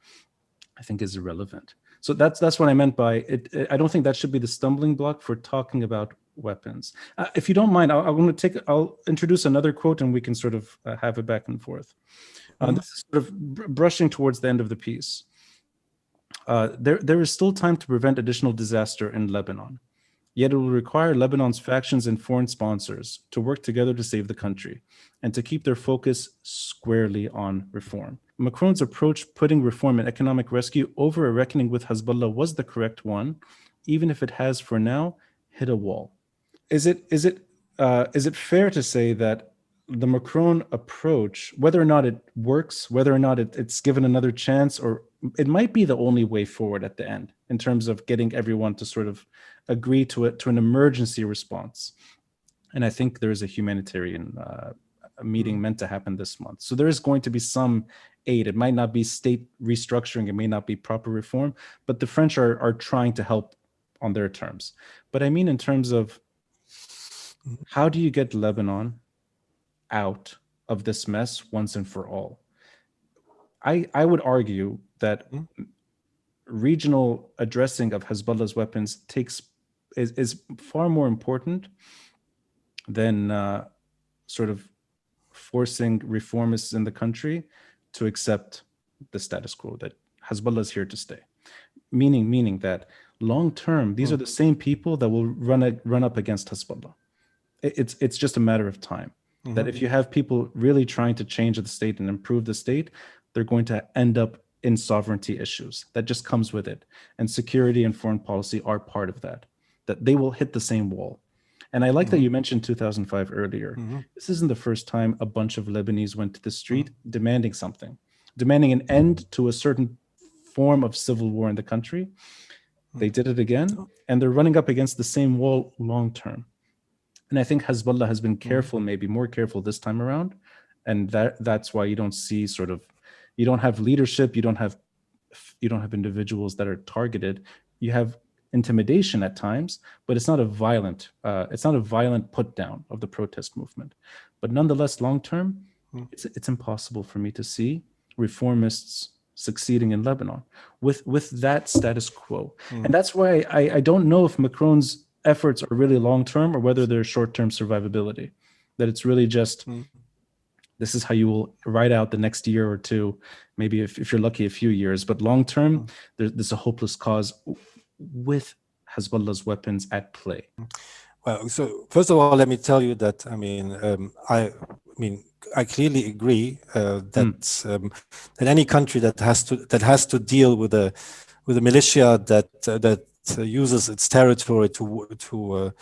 Speaker 1: I think is irrelevant. So that's what I meant by it. I don't think that should be the stumbling block for talking about weapons. If you don't mind, I'll introduce another quote and we can sort of have it back and forth. This is sort of brushing towards the end of the piece. There is still time to prevent additional disaster in Lebanon. Yet it will require Lebanon's factions and foreign sponsors to work together to save the country and to keep their focus squarely on reform. Macron's approach, putting reform and economic rescue over a reckoning with Hezbollah, was the correct one, even if it has for now hit a wall. Is it fair to say that the Macron approach, whether or not it works, whether or not it's given another chance, or it might be the only way forward at the end in terms of getting everyone to sort of agree to it, to an emergency response? And I think there is a humanitarian meeting meant to happen this month. So there is going to be some aid. It might not be state restructuring, it may not be proper reform, but the French are trying to help on their terms. But I mean, in terms of how do you get Lebanon out of this mess once and for all? I would argue that regional addressing of Hezbollah's weapons is far more important than sort of forcing reformists in the country to accept the status quo, that Hezbollah is here to stay. Meaning that long term, these are the same people that will run up against Hezbollah. It's just a matter of time. That if you have people really trying to change the state and improve the state, they're going to end up in sovereignty issues. That just comes with it. And security and foreign policy are part of that they will hit the same wall. And I like that you mentioned 2005 earlier. This isn't the first time a bunch of Lebanese went to the street demanding something, demanding an end to a certain form of civil war in the country. They did it again, and they're running up against the same wall long term. And I think Hezbollah has been careful, maybe more careful this time around. And that's why you don't see you don't have leadership, you don't have individuals that are targeted. You have intimidation at times, but it's not a violent put down of the protest movement. But nonetheless, long term, it's impossible for me to see reformists succeeding in Lebanon with that status quo. And that's why I don't know if Macron's efforts are really long term or whether they're short term survivability. That it's really just this is how you will ride out the next year or two, maybe if you're lucky, a few years. But long term, there's a hopeless cause with Hezbollah's weapons at play.
Speaker 2: Well, so first of all, let me tell you that I clearly agree that any country that has to deal with a militia that uses its territory to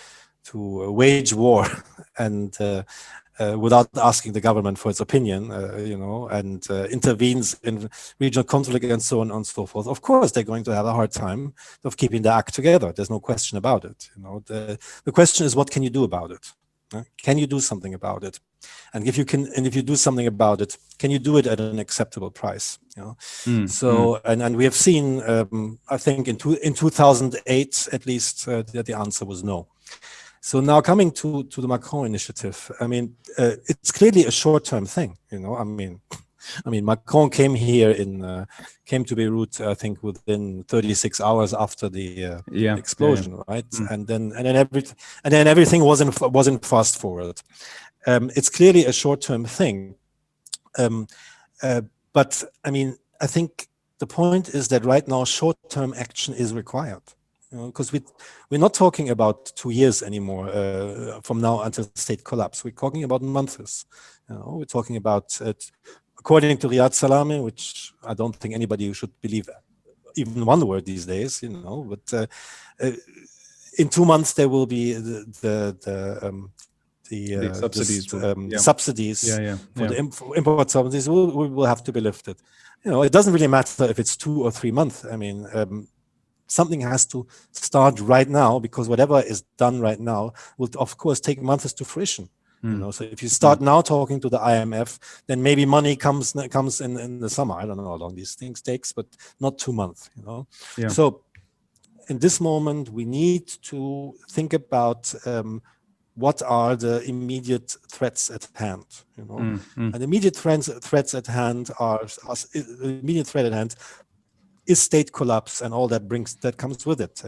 Speaker 2: wage war and without asking the government for its opinion, and intervenes in regional conflict and so on and so forth. Of course, they're going to have a hard time of keeping the act together. There's no question about it. The question is, what can you do about it? Can you do something about it? And if you do something about it, can you do it at an acceptable price? And we have seen, I think in 2008 at least, that the answer was no. So now coming to the Macron initiative, it's clearly a short-term thing. Macron came here came to Beirut, I think, within 36 hours after the explosion, right? And then everything wasn't fast forward. It's clearly a short-term thing, but I think the point is that right now short-term action is required. Because we're not talking about 2 years anymore from now until state collapse. We're talking about months. We're talking about, according to Riyad Salameh, which I don't think anybody should believe even one word these days. But in 2 months there will be the subsidies for the import subsidies will have to be lifted. It doesn't really matter if it's 2 or 3 months. Something has to start right now, because whatever is done right now will, of course, take months to fruition. So if you start now talking to the IMF, then maybe money comes in the summer. I don't know how long these things takes, but not 2 months. So in this moment, we need to think about what are the immediate threats at hand. And the immediate threats at hand are immediate threat at hand is state collapse and all that comes with it.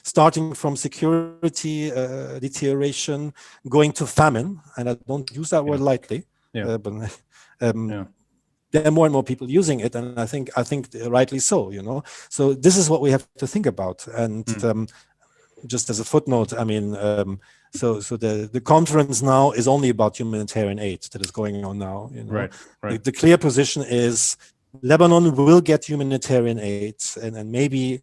Speaker 2: Starting from security deterioration, going to famine, and I don't use that word lightly. But there are more and more people using it, and I think rightly so. So this is what we have to think about. And just as a footnote, I mean, so the conference now is only about humanitarian aid that is going on now. You know,
Speaker 1: right.
Speaker 2: The clear position is Lebanon will get humanitarian aid, and maybe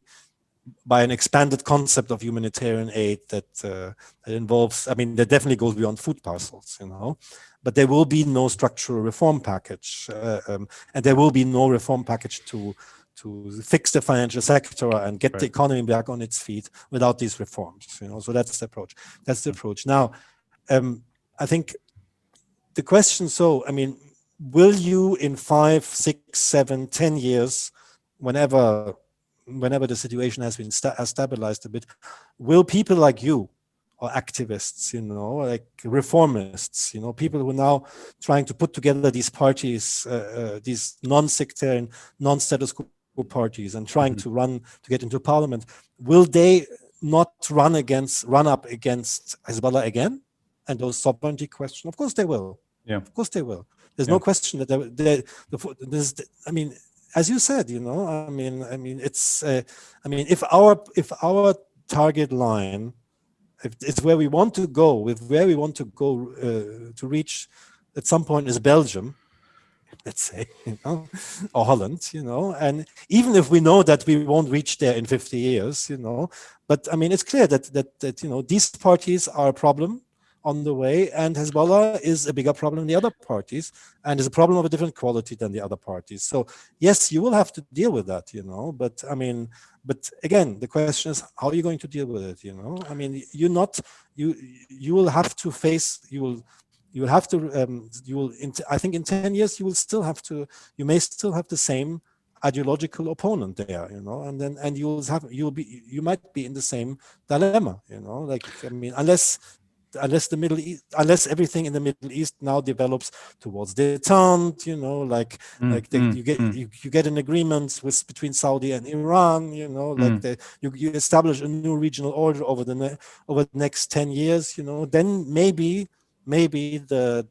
Speaker 2: by an expanded concept of humanitarian aid that involves, I mean, that definitely goes beyond food parcels, you know, but there will be no structural reform package, and there will be no reform package to fix the financial sector and get the economy back on its feet without these reforms, you know. So that's the approach. That's the approach. Now, I think the question. So, I mean, will you in 5, 6, 7, 10 years, whenever the situation has been stabilized a bit, will people like you or activists, you know, like reformists, you know, people who are now trying to put together these parties, these non-sectarian, non-status quo parties, and trying to get into parliament, will they not run up against Hezbollah again and those sovereignty questions? Of course they will.
Speaker 1: Yeah,
Speaker 2: of course they will. There's no question that I mean, as you said, you know, I mean, it's, I mean, if our target line, if it's where we want to go, to reach at some point is Belgium, let's say, you know, or Holland, you know, and even if we know that we won't reach there in 50 years, you know, but I mean, it's clear that you know, these parties are a problem on the way, and Hezbollah is a bigger problem than the other parties, and is a problem of a different quality than the other parties. So yes, you will have to deal with that, you know, but I mean, but again, the question is, how are you going to deal with it, you know? I mean, you will have to face, I think in 10 years, you may still have the same ideological opponent there, you know, and you might be in the same dilemma, you know, like, I mean, unless everything in the Middle East now develops towards detente, you know, you get an agreement between Saudi and Iran, you know, you establish a new regional order over the next 10 years, you know, then maybe the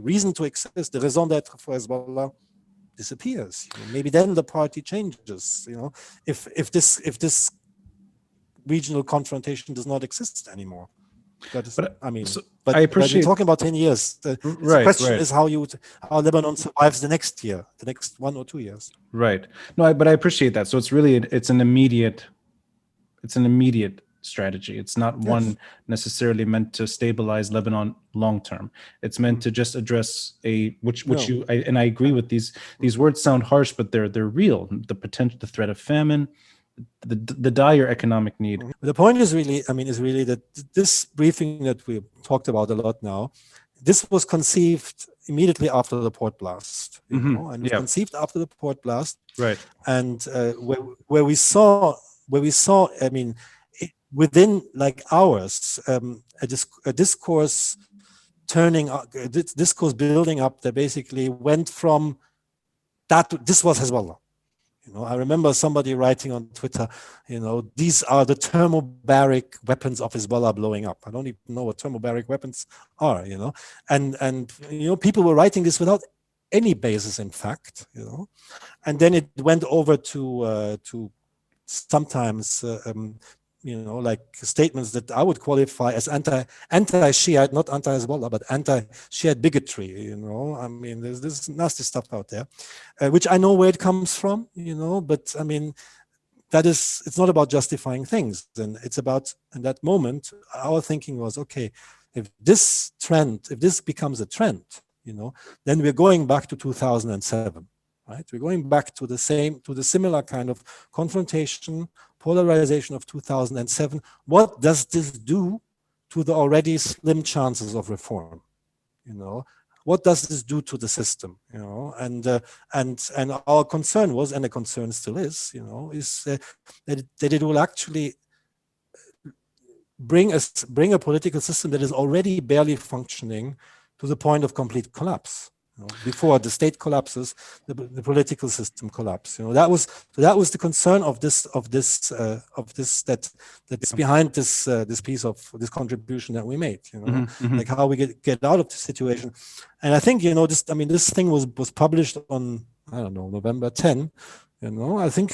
Speaker 2: reason to exist, the raison d'être for Hezbollah disappears. You know, maybe then the party changes, you know, if this regional confrontation does not exist anymore.
Speaker 1: But
Speaker 2: I mean,
Speaker 1: so
Speaker 2: but
Speaker 1: I appreciate.
Speaker 2: we're talking about 10 years. The question is how Lebanon survives the next year, the next 1 or 2 years.
Speaker 1: Right. No, but I appreciate that. So it's really an immediate strategy. It's not one necessarily meant to stabilize Lebanon long term. It's meant to just address I agree with these words sound harsh, but they're real. The potential, the threat of famine, the dire economic need.
Speaker 2: The point is really that this briefing that we talked about a lot now, this was conceived immediately after the port blast, you know, and it was conceived after the port blast,
Speaker 1: right?
Speaker 2: And where we saw, I mean, within like hours, a discourse building up that basically went from that to, this was Hezbollah. You know, I remember somebody writing on Twitter, you know, these are the thermobaric weapons of Hezbollah blowing up. I don't even know what thermobaric weapons are, you know, and you know, people were writing this without any basis in fact, you know, and then it went over to sometimes you know, like statements that I would qualify as anti-Shiite, not anti-Hezbollah, but anti-Shiite bigotry, you know. I mean, there's this nasty stuff out there, which I know where it comes from, you know, but I mean, it's not about justifying things. And it's about, in that moment, our thinking was, okay, if this becomes a trend, you know, then we're going back to 2007. Right? We're going back to the similar kind of confrontation, polarization of 2007. What does this do to the already slim chances of reform? You know, what does this do to the system? You know, and our concern was, and the concern still is, you know, is that it will actually bring a political system that is already barely functioning to the point of complete collapse. You know, before the state collapses, the political system collapses. You know, that was the concern of this that's behind this piece of this contribution that we made. You know, like how we get out of the situation. And I think, you know, this thing was published on, I don't know, November 10. You know, I think,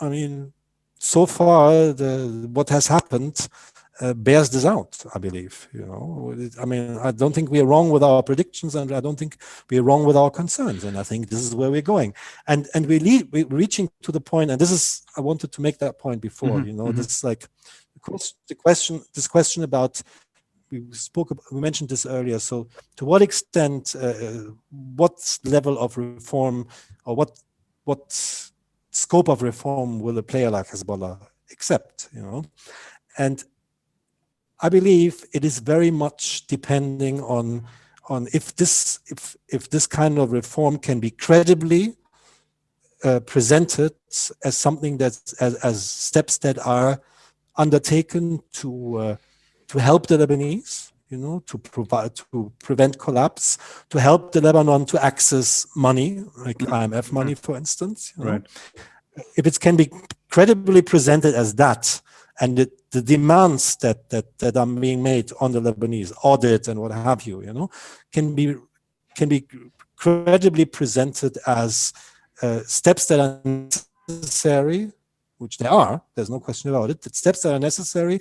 Speaker 2: I mean, so far, what has happened bears this out, I believe. I mean, I don't think we are wrong with our predictions, and I don't think we are wrong with our concerns. And I think this is where we're going. And we're reaching to the point, and I wanted to make that point before. This like this question about, we mentioned this earlier. So, to what extent, what level of reform, or what scope of reform will a player like Hezbollah accept? And I believe it is very much depending on if this kind of reform can be credibly presented as something that's as steps that are undertaken to help the Lebanese, to prevent collapse, to help the Lebanon to access money, like IMF money, for instance.
Speaker 1: Right.
Speaker 2: If it can be credibly presented as that, and the demands that are being made on the Lebanese, audit and what have you, can be credibly presented as steps that are necessary, which they are. There's no question about it. Steps that are necessary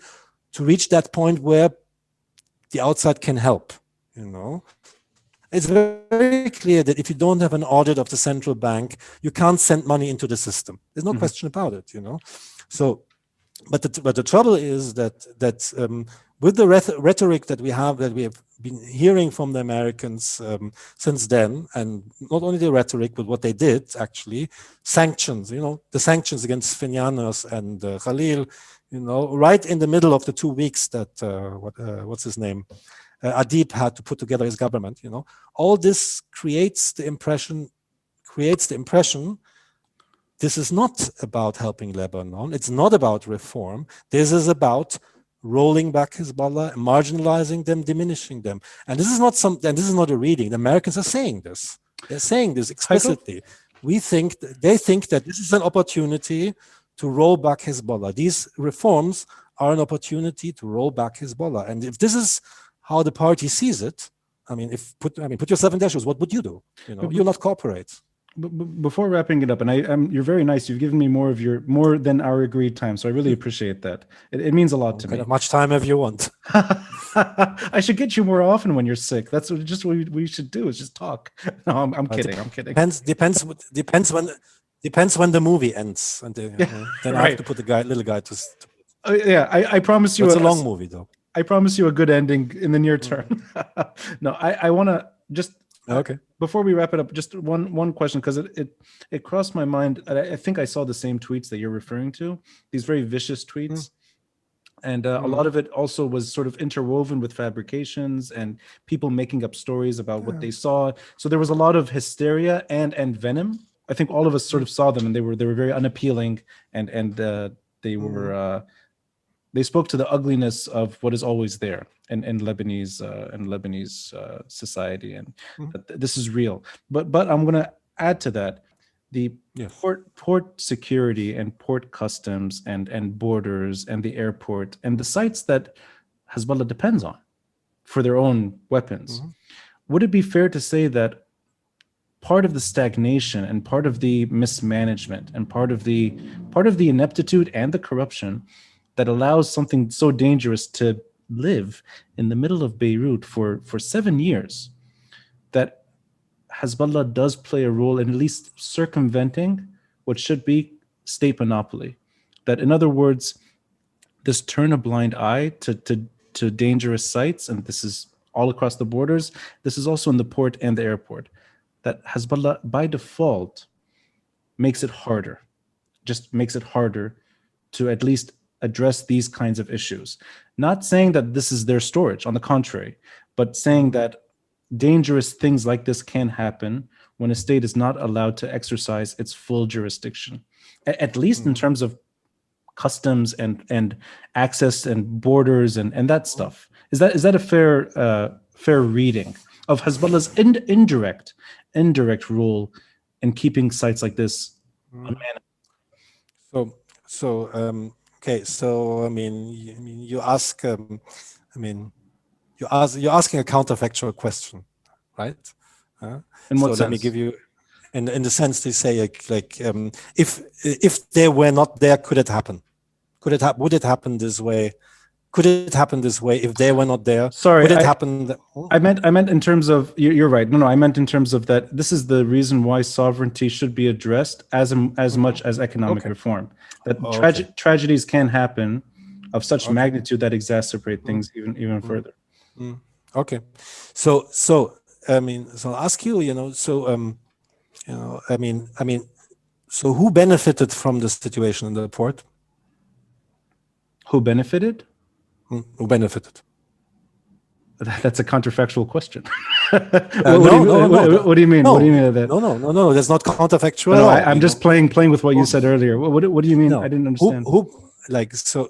Speaker 2: to reach that point where the outside can help. It's very clear that if you don't have an audit of the central bank, you can't send money into the system. There's no question about it. So. But the trouble is that with the rhetoric that we have been hearing from the Americans since then, and not only the rhetoric, but what they did actually, sanctions, the sanctions against Finianos and Khalil, right in the middle of the 2 weeks that what's his name, Adib had to put together his government. All this creates the impression. This is not about helping Lebanon. It's not about reform. This is about rolling back Hezbollah, marginalizing them, diminishing them. And this is not a reading. The Americans are saying this. They're saying this explicitly. They think that this is an opportunity to roll back Hezbollah. These reforms are an opportunity to roll back Hezbollah. And if this is how the party sees it, put yourself in their shoes. What would you do? You'll not cooperate.
Speaker 1: Before wrapping it up, and you're very nice. You've given me more than our agreed time, so I really appreciate that. It means a lot to me.
Speaker 2: As much time as you want.
Speaker 1: I should get you more often when you're sick. That's just what we should do. Is just talk. No, I'm kidding. I'm kidding.
Speaker 2: Depends when the movie ends, and then right. I have to put the little guy to.
Speaker 1: Yeah, I promise you.
Speaker 2: It's a long movie, though.
Speaker 1: I promise you a good ending in the near term. No, I want to just.
Speaker 2: Okay.
Speaker 1: Before we wrap it up, just one question, because it crossed my mind. I think I saw the same tweets that you're referring to, these very vicious tweets. And a lot of it also was sort of interwoven with fabrications and people making up stories about what they saw. So there was a lot of hysteria and venom. I think all of us sort of saw them, and they were very unappealing, and they were they spoke to the ugliness of what is always there in Lebanese society, and this is real. But I'm going to add to that the port security and port customs and borders and the airport and the sites that Hezbollah depends on for their own weapons. Would it be fair to say that part of the stagnation and part of the mismanagement and part of the ineptitude and the corruption that allows something so dangerous to live in the middle of Beirut for 7 years, that Hezbollah does play a role in at least circumventing what should be state monopoly? That, in other words, this turn a blind eye to dangerous sites, and this is all across the borders, this is also in the port and the airport, that Hezbollah by default makes it harder to at least address these kinds of issues. Not saying that this is their storage, on the contrary, but saying that dangerous things like this can happen when a state is not allowed to exercise its full jurisdiction, at least in terms of customs and access and borders and that stuff. Is that a fair reading of Hezbollah's indirect role in keeping sites like this unmanageable?
Speaker 2: Okay, so you're asking a counterfactual question, right?
Speaker 1: In what sense?
Speaker 2: Let me give you, in the sense they say if they were not there, could it happen? Would it happen this way? Could it happen this way if they were not there?
Speaker 1: Sorry,
Speaker 2: Would it happen?
Speaker 1: I meant in terms of, you're right. No, I meant in terms of that. This is the reason why sovereignty should be addressed as much as economic reform. That tragedies can happen of such magnitude that exacerbate things even further.
Speaker 2: Okay, so I'll ask you. So who benefited from the situation in the port?
Speaker 1: Who benefited?
Speaker 2: Who benefited?
Speaker 1: That's a counterfactual question.
Speaker 2: What
Speaker 1: do you mean? What do you mean by that?
Speaker 2: No. That's not counterfactual.
Speaker 1: No, I'm just playing with what you said earlier. What do you mean? No. I didn't understand.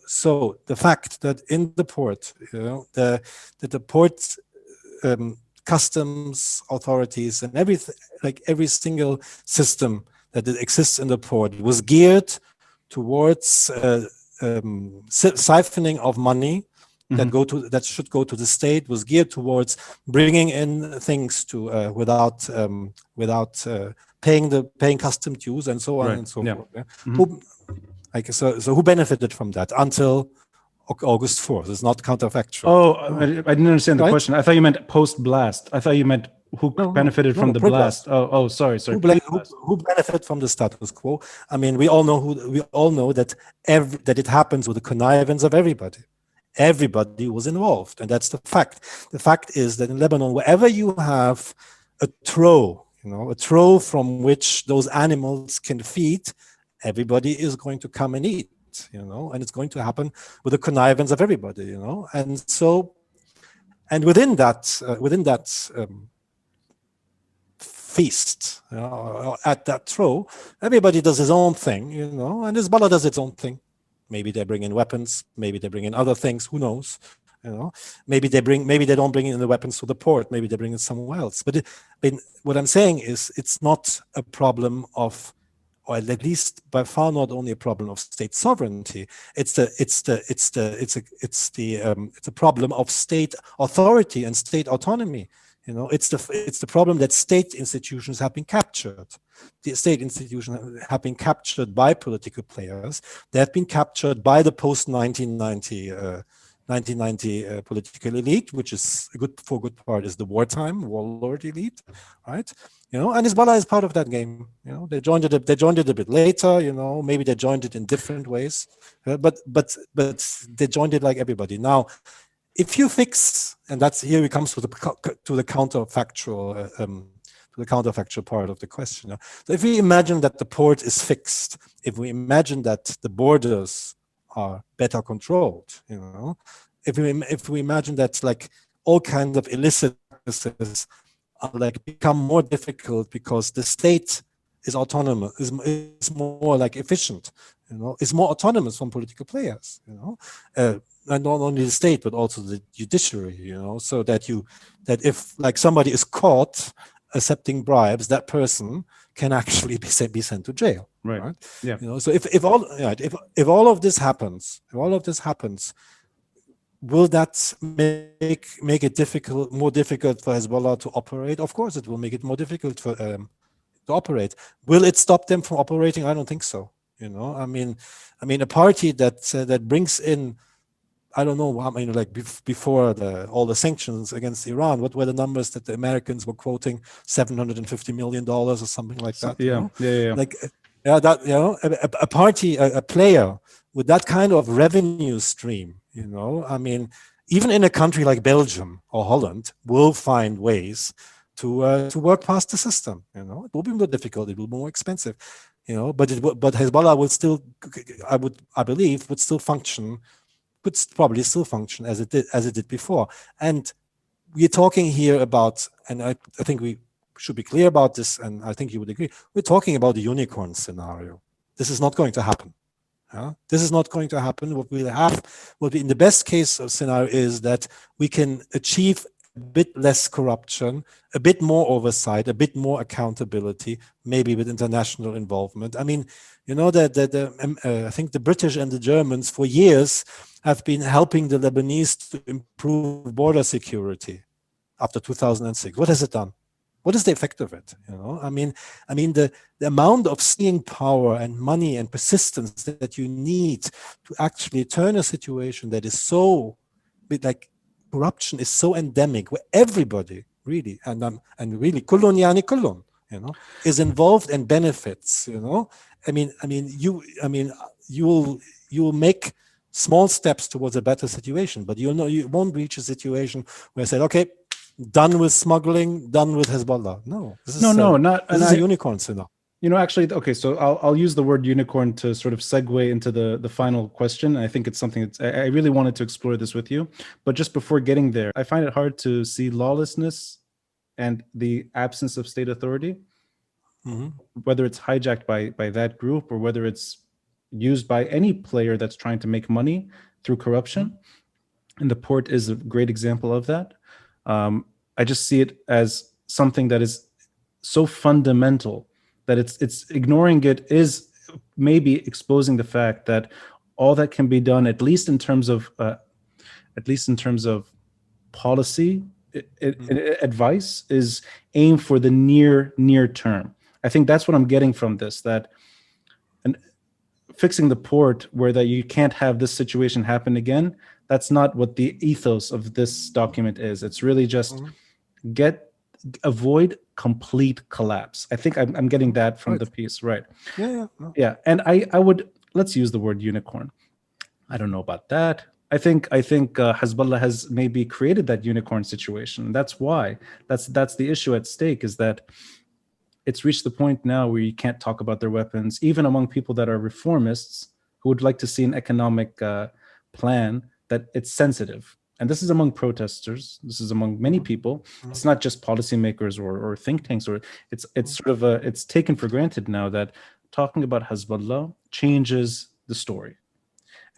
Speaker 2: So the fact that in the port, that the port customs authorities and everything, like every single system that exists in the port, was geared towards siphoning of money that should go to the state, was geared towards bringing in things to without paying custom dues and so on and so forth. Yeah? So who benefited from that until August 4th? It's not counterfactual.
Speaker 1: Oh, I didn't understand the question. I thought you meant post-blast. I thought you meant who benefited from the blast. Oh, sorry.
Speaker 2: Who benefit from the status quo? I mean, we all know that it happens with the connivance of everybody. Everybody was involved, and that's the fact. The fact is that in Lebanon, wherever you have a trough from which those animals can feed, everybody is going to come and eat, and it's going to happen with the connivance of everybody, and so, and within that feast, at that trough, everybody does his own thing, and Hezbollah does its own thing. Maybe they bring in weapons, maybe they bring in other things, who knows? Maybe they don't bring in the weapons to the port, maybe they bring it somewhere else. But what I'm saying is, it's not a problem of, or at least by far not only a problem of state sovereignty. It's a problem of state authority and state autonomy. It's the problem that state institutions have been captured. The state institutions have been captured by political players. They have been captured by the post-1990 political elite, which is for a good part is the wartime warlord elite, right? And Hezbollah is part of that game. They joined it a bit later. Maybe they joined it in different ways, but they joined it like everybody. Now, if you fix, and that's here it comes to the counterfactual part of the question. So if we imagine that the port is fixed, if we imagine that the borders are better controlled, if we imagine that like all kinds of illicit practices are like become more difficult because the state is autonomous, is more like efficient, is more autonomous from political players, and not only the state but also the judiciary, so that if like somebody is caught accepting bribes, that person can actually be sent to jail. Right? Yeah. So if all of this happens, will that make it more difficult for Hezbollah to operate? Of course, it will make it more difficult for to operate. Will it stop them from operating? I don't think so. I mean, a party that brings in, I don't know, like before all the sanctions against Iran, what were the numbers that the Americans were quoting? $750 million or something like that. A party, a player with that kind of revenue stream, even in a country like Belgium or Holland, will find ways to work past the system. It will be more difficult, it will be more expensive, but Hezbollah will still, I believe, would probably still function as it did before. And we're talking here about, and I think we should be clear about this, and I think you would agree, we're talking about the unicorn scenario. This is not going to happen. This is not going to happen. What will be in the best case of scenario is that we can achieve a bit less corruption, a bit more oversight, a bit more accountability, maybe with international involvement. I mean, I think the British and the Germans for years have been helping the Lebanese to improve border security after 2006. What has it done? what is the effect of it? I mean, the amount of staying power and money and persistence that you need to actually turn a situation that is so, like, corruption is so endemic, where everybody really and really kullun yani kullun, is involved and benefits. You'll make small steps towards a better situation, but you won't reach a situation where I said, okay, done with smuggling, done with Hezbollah. No, this is a unicorn scenario.
Speaker 1: Actually, okay, so I'll use the word unicorn to sort of segue into the final question. I think it's something I really wanted to explore this with you. But just before getting there, I find it hard to see lawlessness and the absence of state authority, whether it's hijacked by that group or whether it's used by any player that's trying to make money through corruption. And the port is a great example of that. I just see it as something that is so fundamental that it's ignoring it is maybe exposing the fact that all that can be done, at least in terms of policy advice, is aim for the near term. I think that's what I'm getting from this, that and fixing the port where that you can't have this situation happen again, that's not what the ethos of this document is. It's really just avoid complete collapse. I think I'm getting that from the piece, right? Yeah. And I would, let's use the word unicorn. I don't know about that. I think Hezbollah has maybe created that unicorn situation. That's why. That's the issue at stake, is that it's reached the point now where you can't talk about their weapons, even among people that are reformists who would like to see an economic plan that it's sensitive. And this is among protesters. This is among many people. It's not just policymakers or think tanks. Or it's sort of it's taken for granted now that talking about Hezbollah changes the story.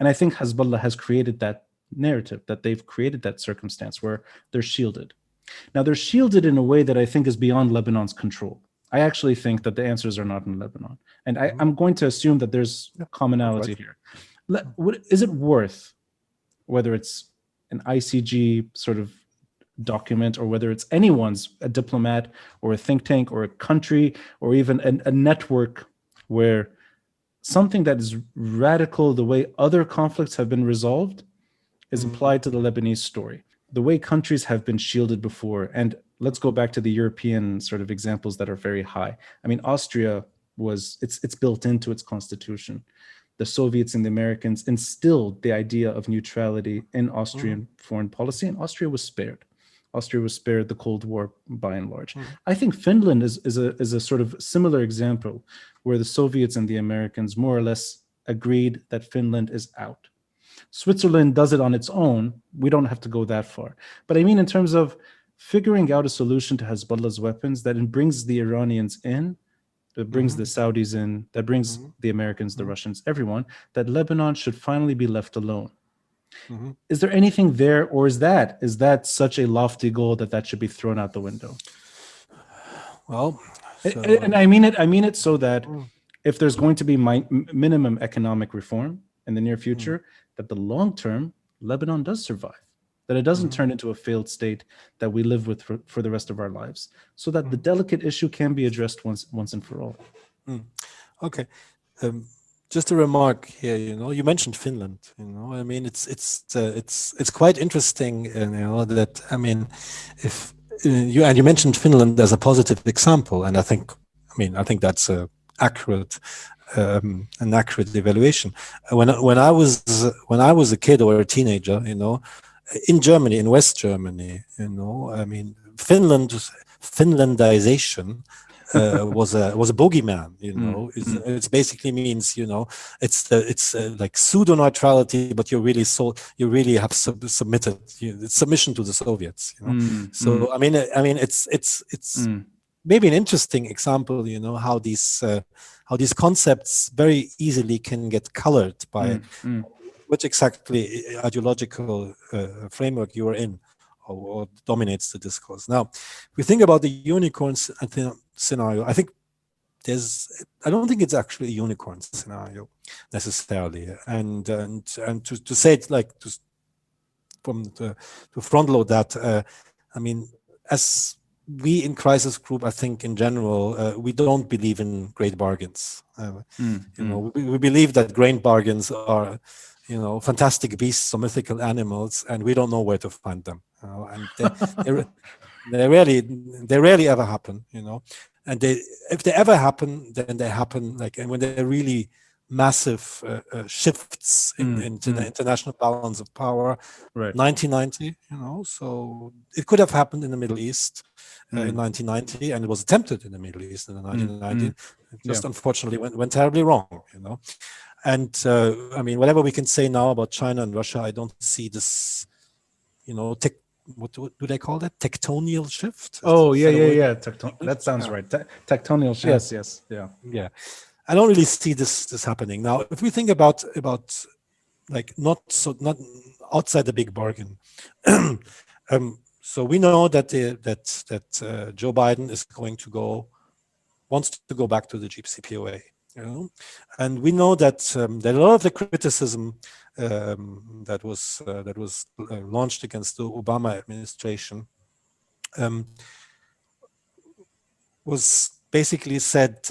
Speaker 1: And I think Hezbollah has created that narrative, that they've created that circumstance where they're shielded. Now, they're shielded in a way that I think is beyond Lebanon's control. I actually think that the answers are not in Lebanon. And I'm going to assume that there's commonality here. Is it worth, whether it's an ICG sort of document or whether it's anyone's, a diplomat or a think tank or a country or even a network, where something that is radical, the way other conflicts have been resolved, is applied to the Lebanese story, the way countries have been shielded before. And let's go back to the European sort of examples that are very high. I mean, Austria it's built into its constitution. The Soviets and the Americans instilled the idea of neutrality in Austrian foreign policy, and Austria was spared. Austria was spared the Cold War by and large. I think Finland is a sort of similar example, where the Soviets and the Americans more or less agreed that Finland is out. Switzerland does it on its own. We don't have to go that far. But I mean, in terms of figuring out a solution to Hezbollah's weapons that brings the Iranians in, that brings the Saudis in, that brings the Americans, the Russians, everyone, that Lebanon should finally be left alone. Is there anything there, or is that such a lofty goal that should be thrown out the window?
Speaker 2: Well,
Speaker 1: and I mean it so that if there's going to be minimum economic reform in the near future, that the long term Lebanon does survive, that it doesn't turn into a failed state that we live with for the rest of our lives, so that the delicate issue can be addressed once and for all.
Speaker 2: Okay. Just a remark here, you mentioned Finland, I mean, it's quite interesting, that, I mean, if you mentioned Finland as a positive example, and I think that's an accurate evaluation. When I was a kid or a teenager, in Germany, in West Germany, I mean, Finlandization was a bogeyman. It's basically means, it's like pseudo neutrality, but you really have submitted. It's submission to the Soviets. So I mean, it's maybe an interesting example. How these concepts very easily can get colored by which exactly ideological framework you are in, or dominates the discourse. Now, if we think about the unicorn scenario, I don't think it's actually a unicorn scenario necessarily. And to say it like to front load that, I mean, as we in Crisis Group, I think in general, we don't believe in great bargains. We believe that great bargains are, fantastic beasts or mythical animals, and we don't know where to find them. And they rarely ever happen. And if they ever happen, then they happen and when they're really massive shifts into the international balance of power.
Speaker 1: Right.
Speaker 2: 1990, so it could have happened in the Middle East in 1990, and it was attempted in the Middle East in the 1990s. It just unfortunately went terribly wrong, And whatever we can say now about China and Russia, I don't see this, what do they call that? Tectonial shift?
Speaker 1: Yeah. That sounds right. Tectonial shift. Yes.
Speaker 2: Yeah. I don't really see this happening now. If we think about not outside the big bargain, so we know that Joe Biden is wants to go back to the JCPOA, and we know that that a lot of the criticism that was launched against the Obama administration was basically said,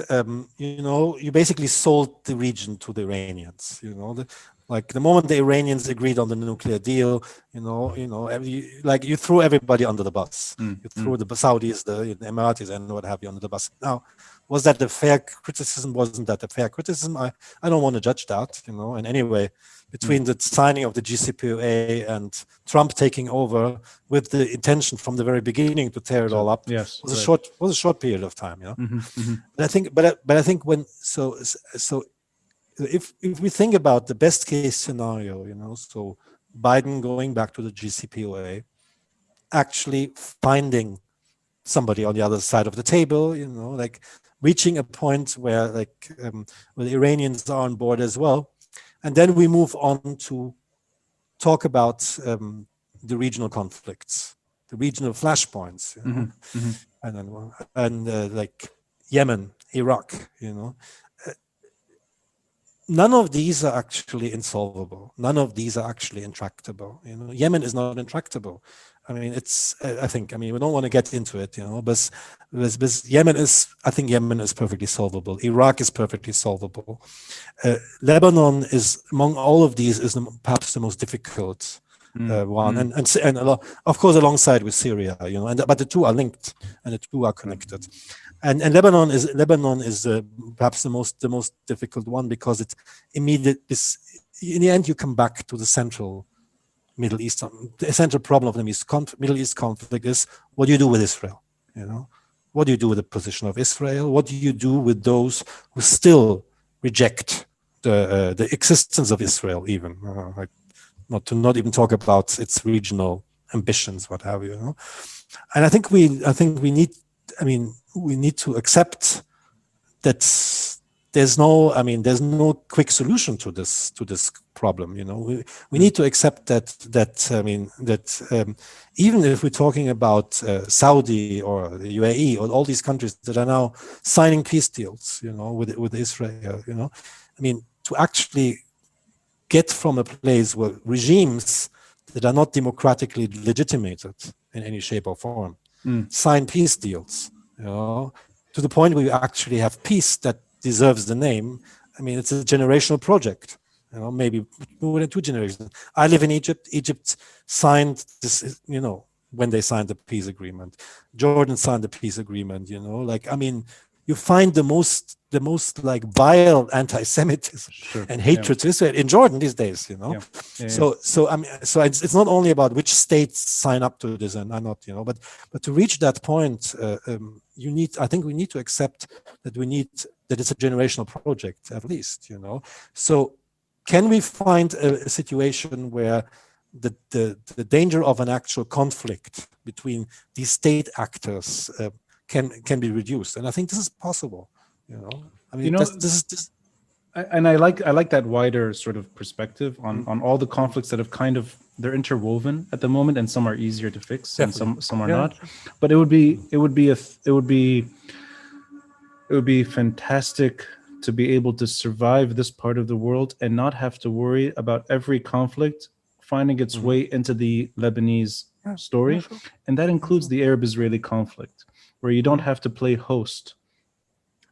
Speaker 2: you basically sold the region to the Iranians. The moment the Iranians agreed on the nuclear deal, you threw everybody under the bus. You threw the Saudis, the Emiratis, and what have you under the bus. Now, was that a fair criticism? Wasn't that a fair criticism? I don't want to judge that, And anyway, between the signing of the JCPOA and Trump taking over with the intention from the very beginning to tear it all up, was a short period of time, But I think if we think about the best case scenario, so Biden going back to the JCPOA, actually finding somebody on the other side of the table, reaching a point where where the Iranians are on board as well, and then we move on to talk about the regional conflicts, the regional flashpoints, and like Yemen, Iraq, None of these are actually insolvable. None of these are actually intractable. Yemen is not intractable. I think we don't want to get into it, but Yemen is perfectly solvable. Iraq is perfectly solvable. Lebanon is, among all of these, is perhaps the most difficult one, and of course alongside with Syria, but the two are linked and the two are connected. And Lebanon is perhaps the most difficult one because it's immediate. In the end, you come back to the central Middle East. The central problem of the Middle East conflict is what do you do with Israel? What do you do with the position of Israel? What do you do with those who still reject the existence of Israel, even not even talk about its regional ambitions, what have you? And I think we need. We need to accept that there's no quick solution to this problem. We need to accept that even if we're talking about Saudi or the UAE or all these countries that are now signing peace deals, with Israel, to actually get from a place where regimes that are not democratically legitimated in any shape or form sign peace deals, to the point where you actually have peace that deserves the name. It's a generational project, maybe more than 2 generations. I live in Egypt. Egypt signed this, when they signed the peace agreement. Jordan signed the peace agreement, you find the most vile anti-Semitism and hatred to Israel in Jordan these days, So it's not only about which states sign up to this and are not, but to reach that point, I think we need to accept that it's a generational project at least, So can we find a situation where the danger of an actual conflict between these state actors can be reduced? And I think this is possible.
Speaker 1: And I like that wider sort of perspective on all the conflicts that have they're interwoven at the moment, and some are easier to fix and some are not. But it would be fantastic to be able to survive this part of the world and not have to worry about every conflict finding its way into the Lebanese story, and that includes the Arab-Israeli conflict. where you don't have to play host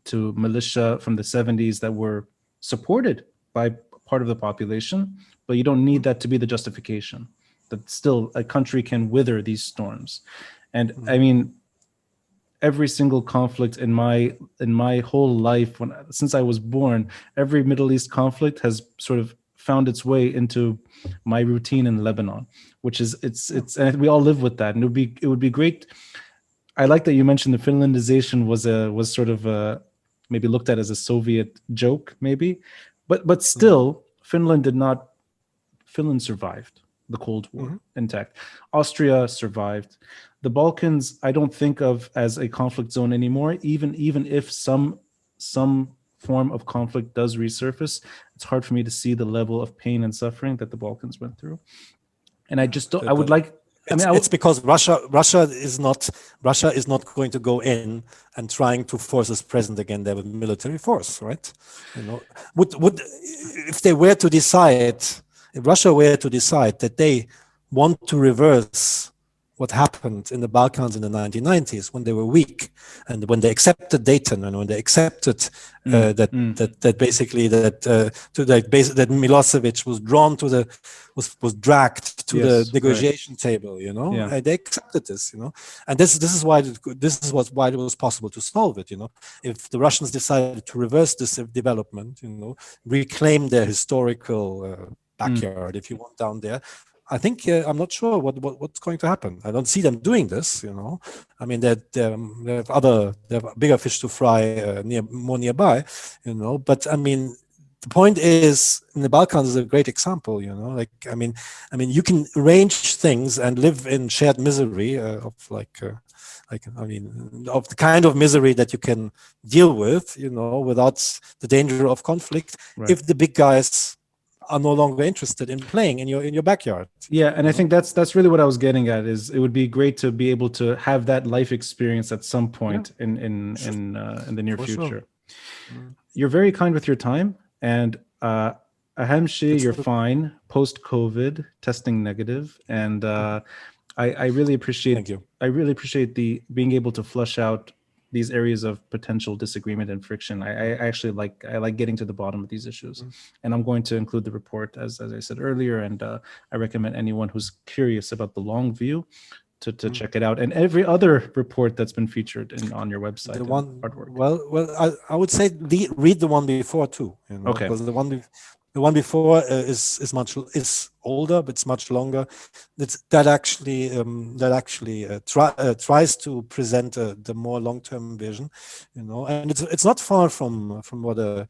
Speaker 1: to militia from the 70s that were supported by part of the population, but you don't need that to be the justification. That still a country can wither these storms. And I mean, every single conflict in my whole life, since I was born, every Middle East conflict has sort of found its way into my routine in Lebanon, which is it's and we all live with that. And it would be great. I like that you mentioned the Finlandization was sort of maybe looked at as a Soviet joke, maybe, but still, Finland survived the Cold War intact. Austria survived. The Balkans, I don't think of as a conflict zone anymore. Even if some form of conflict does resurface, it's hard for me to see the level of pain and suffering that the Balkans went through. And I just don't. I would like.
Speaker 2: It's because Russia is not going to go in and trying to force its president again there with military force, right? You know, would if they were to decide, if Russia were to decide that they want to reverse what happened in the Balkans in the 1990s when they were weak and when they accepted Dayton and when they accepted that Milosevic was drawn to was dragged to the negotiation table, you know, they accepted this, you know, and this is why it was possible to solve it, you know, if the Russians decided to reverse this development, you know, reclaim their historical backyard, if you want, down there. I think I'm not sure what's going to happen. I don't see them doing this. You know, I mean, they have bigger fish to fry more nearby. You know, but I mean, the point is, in the Balkans is a great example. You know, like I mean, you can arrange things and live in shared misery of of the kind of misery that you can deal with. You know, without the danger of conflict. Right. If the big guys are no longer interested in playing in your backyard.
Speaker 1: Yeah, and I think that's really what I was getting at. Is it would be great to be able to have that life experience at some point in the near future. Sure. You're very kind with your time, and Ahamshi, you're fine post-COVID, testing negative, and I really appreciate. Thank you. I really appreciate the being able to flush out these areas of potential disagreement and friction. I actually like getting to the bottom of these issues, and I'm going to include the report as I said earlier, and I recommend anyone who's curious about the long view to check it out, and every other report that's been featured on your website.
Speaker 2: The one, artwork. Well, I would say read the one before too. You know, okay. Because the one before is older, but it's much longer. That actually tries to present the more long-term vision, you know, and it's not far from what a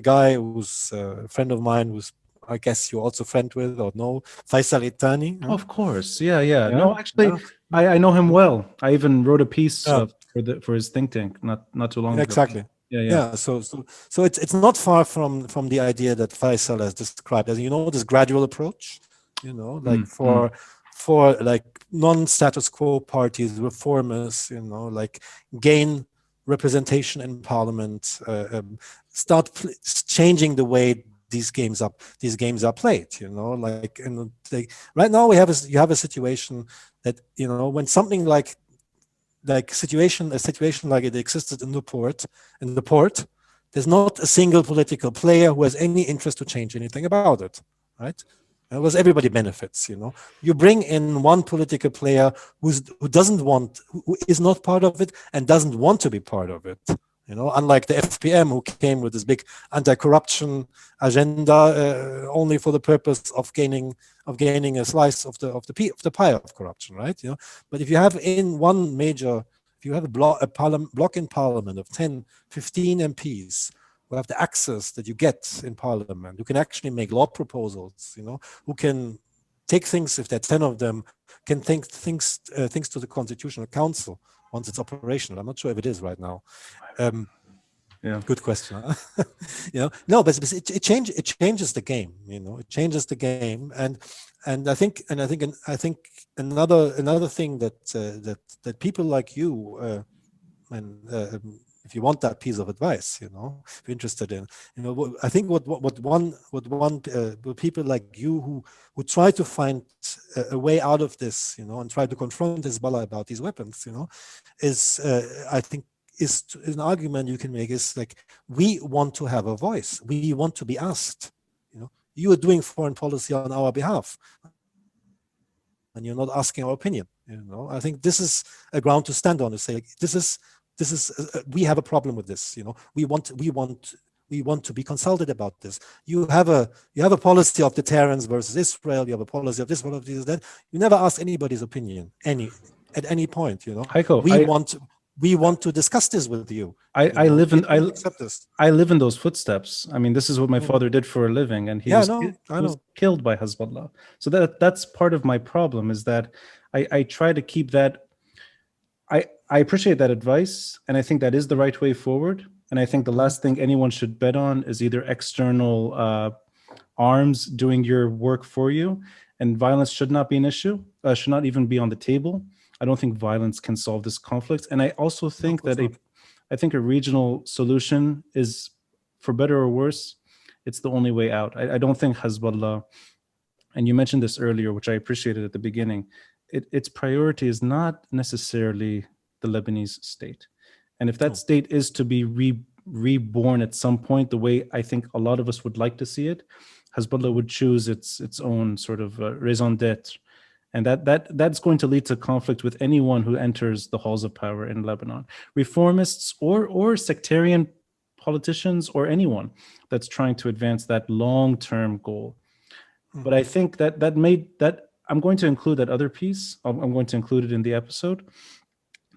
Speaker 2: guy who's a friend of mine, who's I guess you're also friend with or know, Faisal Itani.
Speaker 1: Of course, yeah. No, actually, I know him well. I even wrote a piece for his think tank not too long ago.
Speaker 2: Exactly. Yeah. So it's not far from the idea that Faisal has described as, you know, this gradual approach, you know, like for like non-status quo parties, reformers, you know, like gain representation in parliament, start changing the way these games are played, you know, like right now you have a situation that, you know, when something like a situation like it existed in the port, there's not a single political player who has any interest to change anything about it, right? Because everybody benefits, you know. You bring in one political player who is not part of it and doesn't want to be part of it, you know. Unlike the FPM, who came with this big anti-corruption agenda only for the purpose of gaining a slice of the pie of corruption, right? You know. But if you have a block in parliament of 10, 15 MPs who have the access that you get in parliament, who can actually make law proposals, you know, who can take things, if there are 10 of them, can take things to the Constitutional Council once it's operational. I'm not sure if it is right now. Good question. Huh? You know, no, but it changes the game. You know, it changes the game, and I think another thing that people like you and if you want that piece of advice, if you're interested in, I think what people like you who try to find a way out of this, and try to confront Hezbollah about these weapons, is I think is an argument you can make is like, we want to have a voice, we want to be asked. You are doing foreign policy on our behalf, and you're not asking our opinion. I think this is a ground to stand on, to say, like, this is we have a problem with this. We want to be consulted about this. You have a policy of deterrence versus Israel. You have a policy of this, one of these, that. You never ask anybody's opinion at any point.
Speaker 1: Heiko,
Speaker 2: we want to discuss this with you.
Speaker 1: I live
Speaker 2: accept this.
Speaker 1: I live in those footsteps. I mean, this is what my father did for a living, and he was killed by Hezbollah. So that's part of my problem, is that I try to keep that. I appreciate that advice, and I think that is the right way forward. And I think the last thing anyone should bet on is either external arms doing your work for you, and violence should not be an issue, should not even be on the table. I don't think violence can solve this conflict. And I also think that a regional solution is, for better or worse, it's the only way out. I don't think Hezbollah, and you mentioned this earlier, which I appreciated at the beginning, its priority is not necessarily the Lebanese state. And if that state is to be reborn at some point, the way I think a lot of us would like to see it, Hezbollah would choose its own sort of raison d'etre. And that's going to lead to conflict with anyone who enters the halls of power in Lebanon. Reformists or sectarian politicians, or anyone that's trying to advance that long-term goal. But I think that I'm going to include that other piece. I'm going to include it in the episode,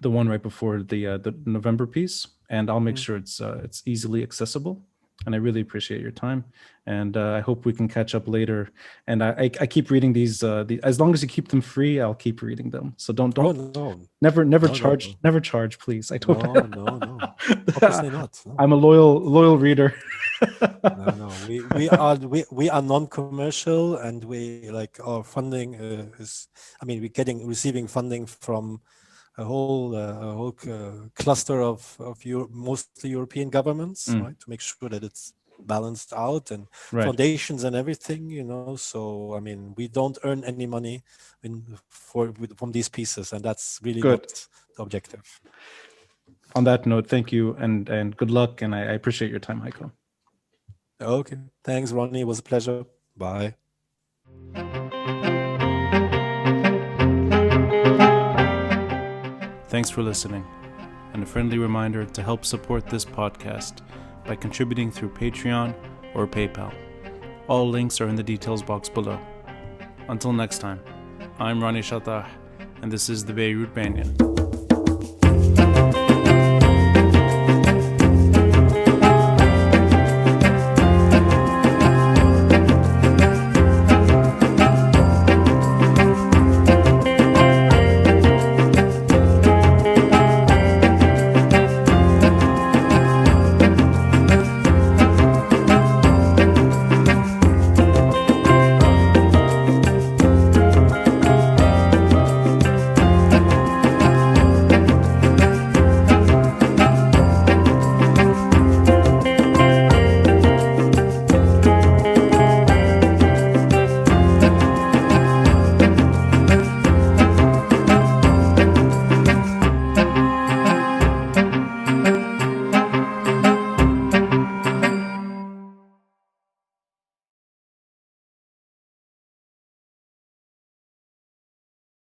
Speaker 1: the one right before the November piece, and I'll make sure it's easily accessible. And I really appreciate your time, and I hope we can catch up later. And I keep reading these. As long as you keep them free, I'll keep reading them. So don't never charge, please. I don't.
Speaker 2: No. Obviously not. No.
Speaker 1: I'm a loyal reader.
Speaker 2: No. We are non-commercial, and we like our funding is. I mean, we're receiving funding from a whole cluster of mostly European governments, right, to make sure that it's balanced out, and foundations and everything, So I mean, we don't earn any money from these pieces, and that's really not the objective.
Speaker 1: On that note, thank you and good luck, and I appreciate your time, Heiko.
Speaker 2: Okay, thanks, Ronnie. It was a pleasure. Bye.
Speaker 1: Thanks for listening, and a friendly reminder to help support this podcast by contributing through Patreon or PayPal. All links are in the details box below. Until next time, I'm Ronnie Shatah, and this is the Beirut Banyan.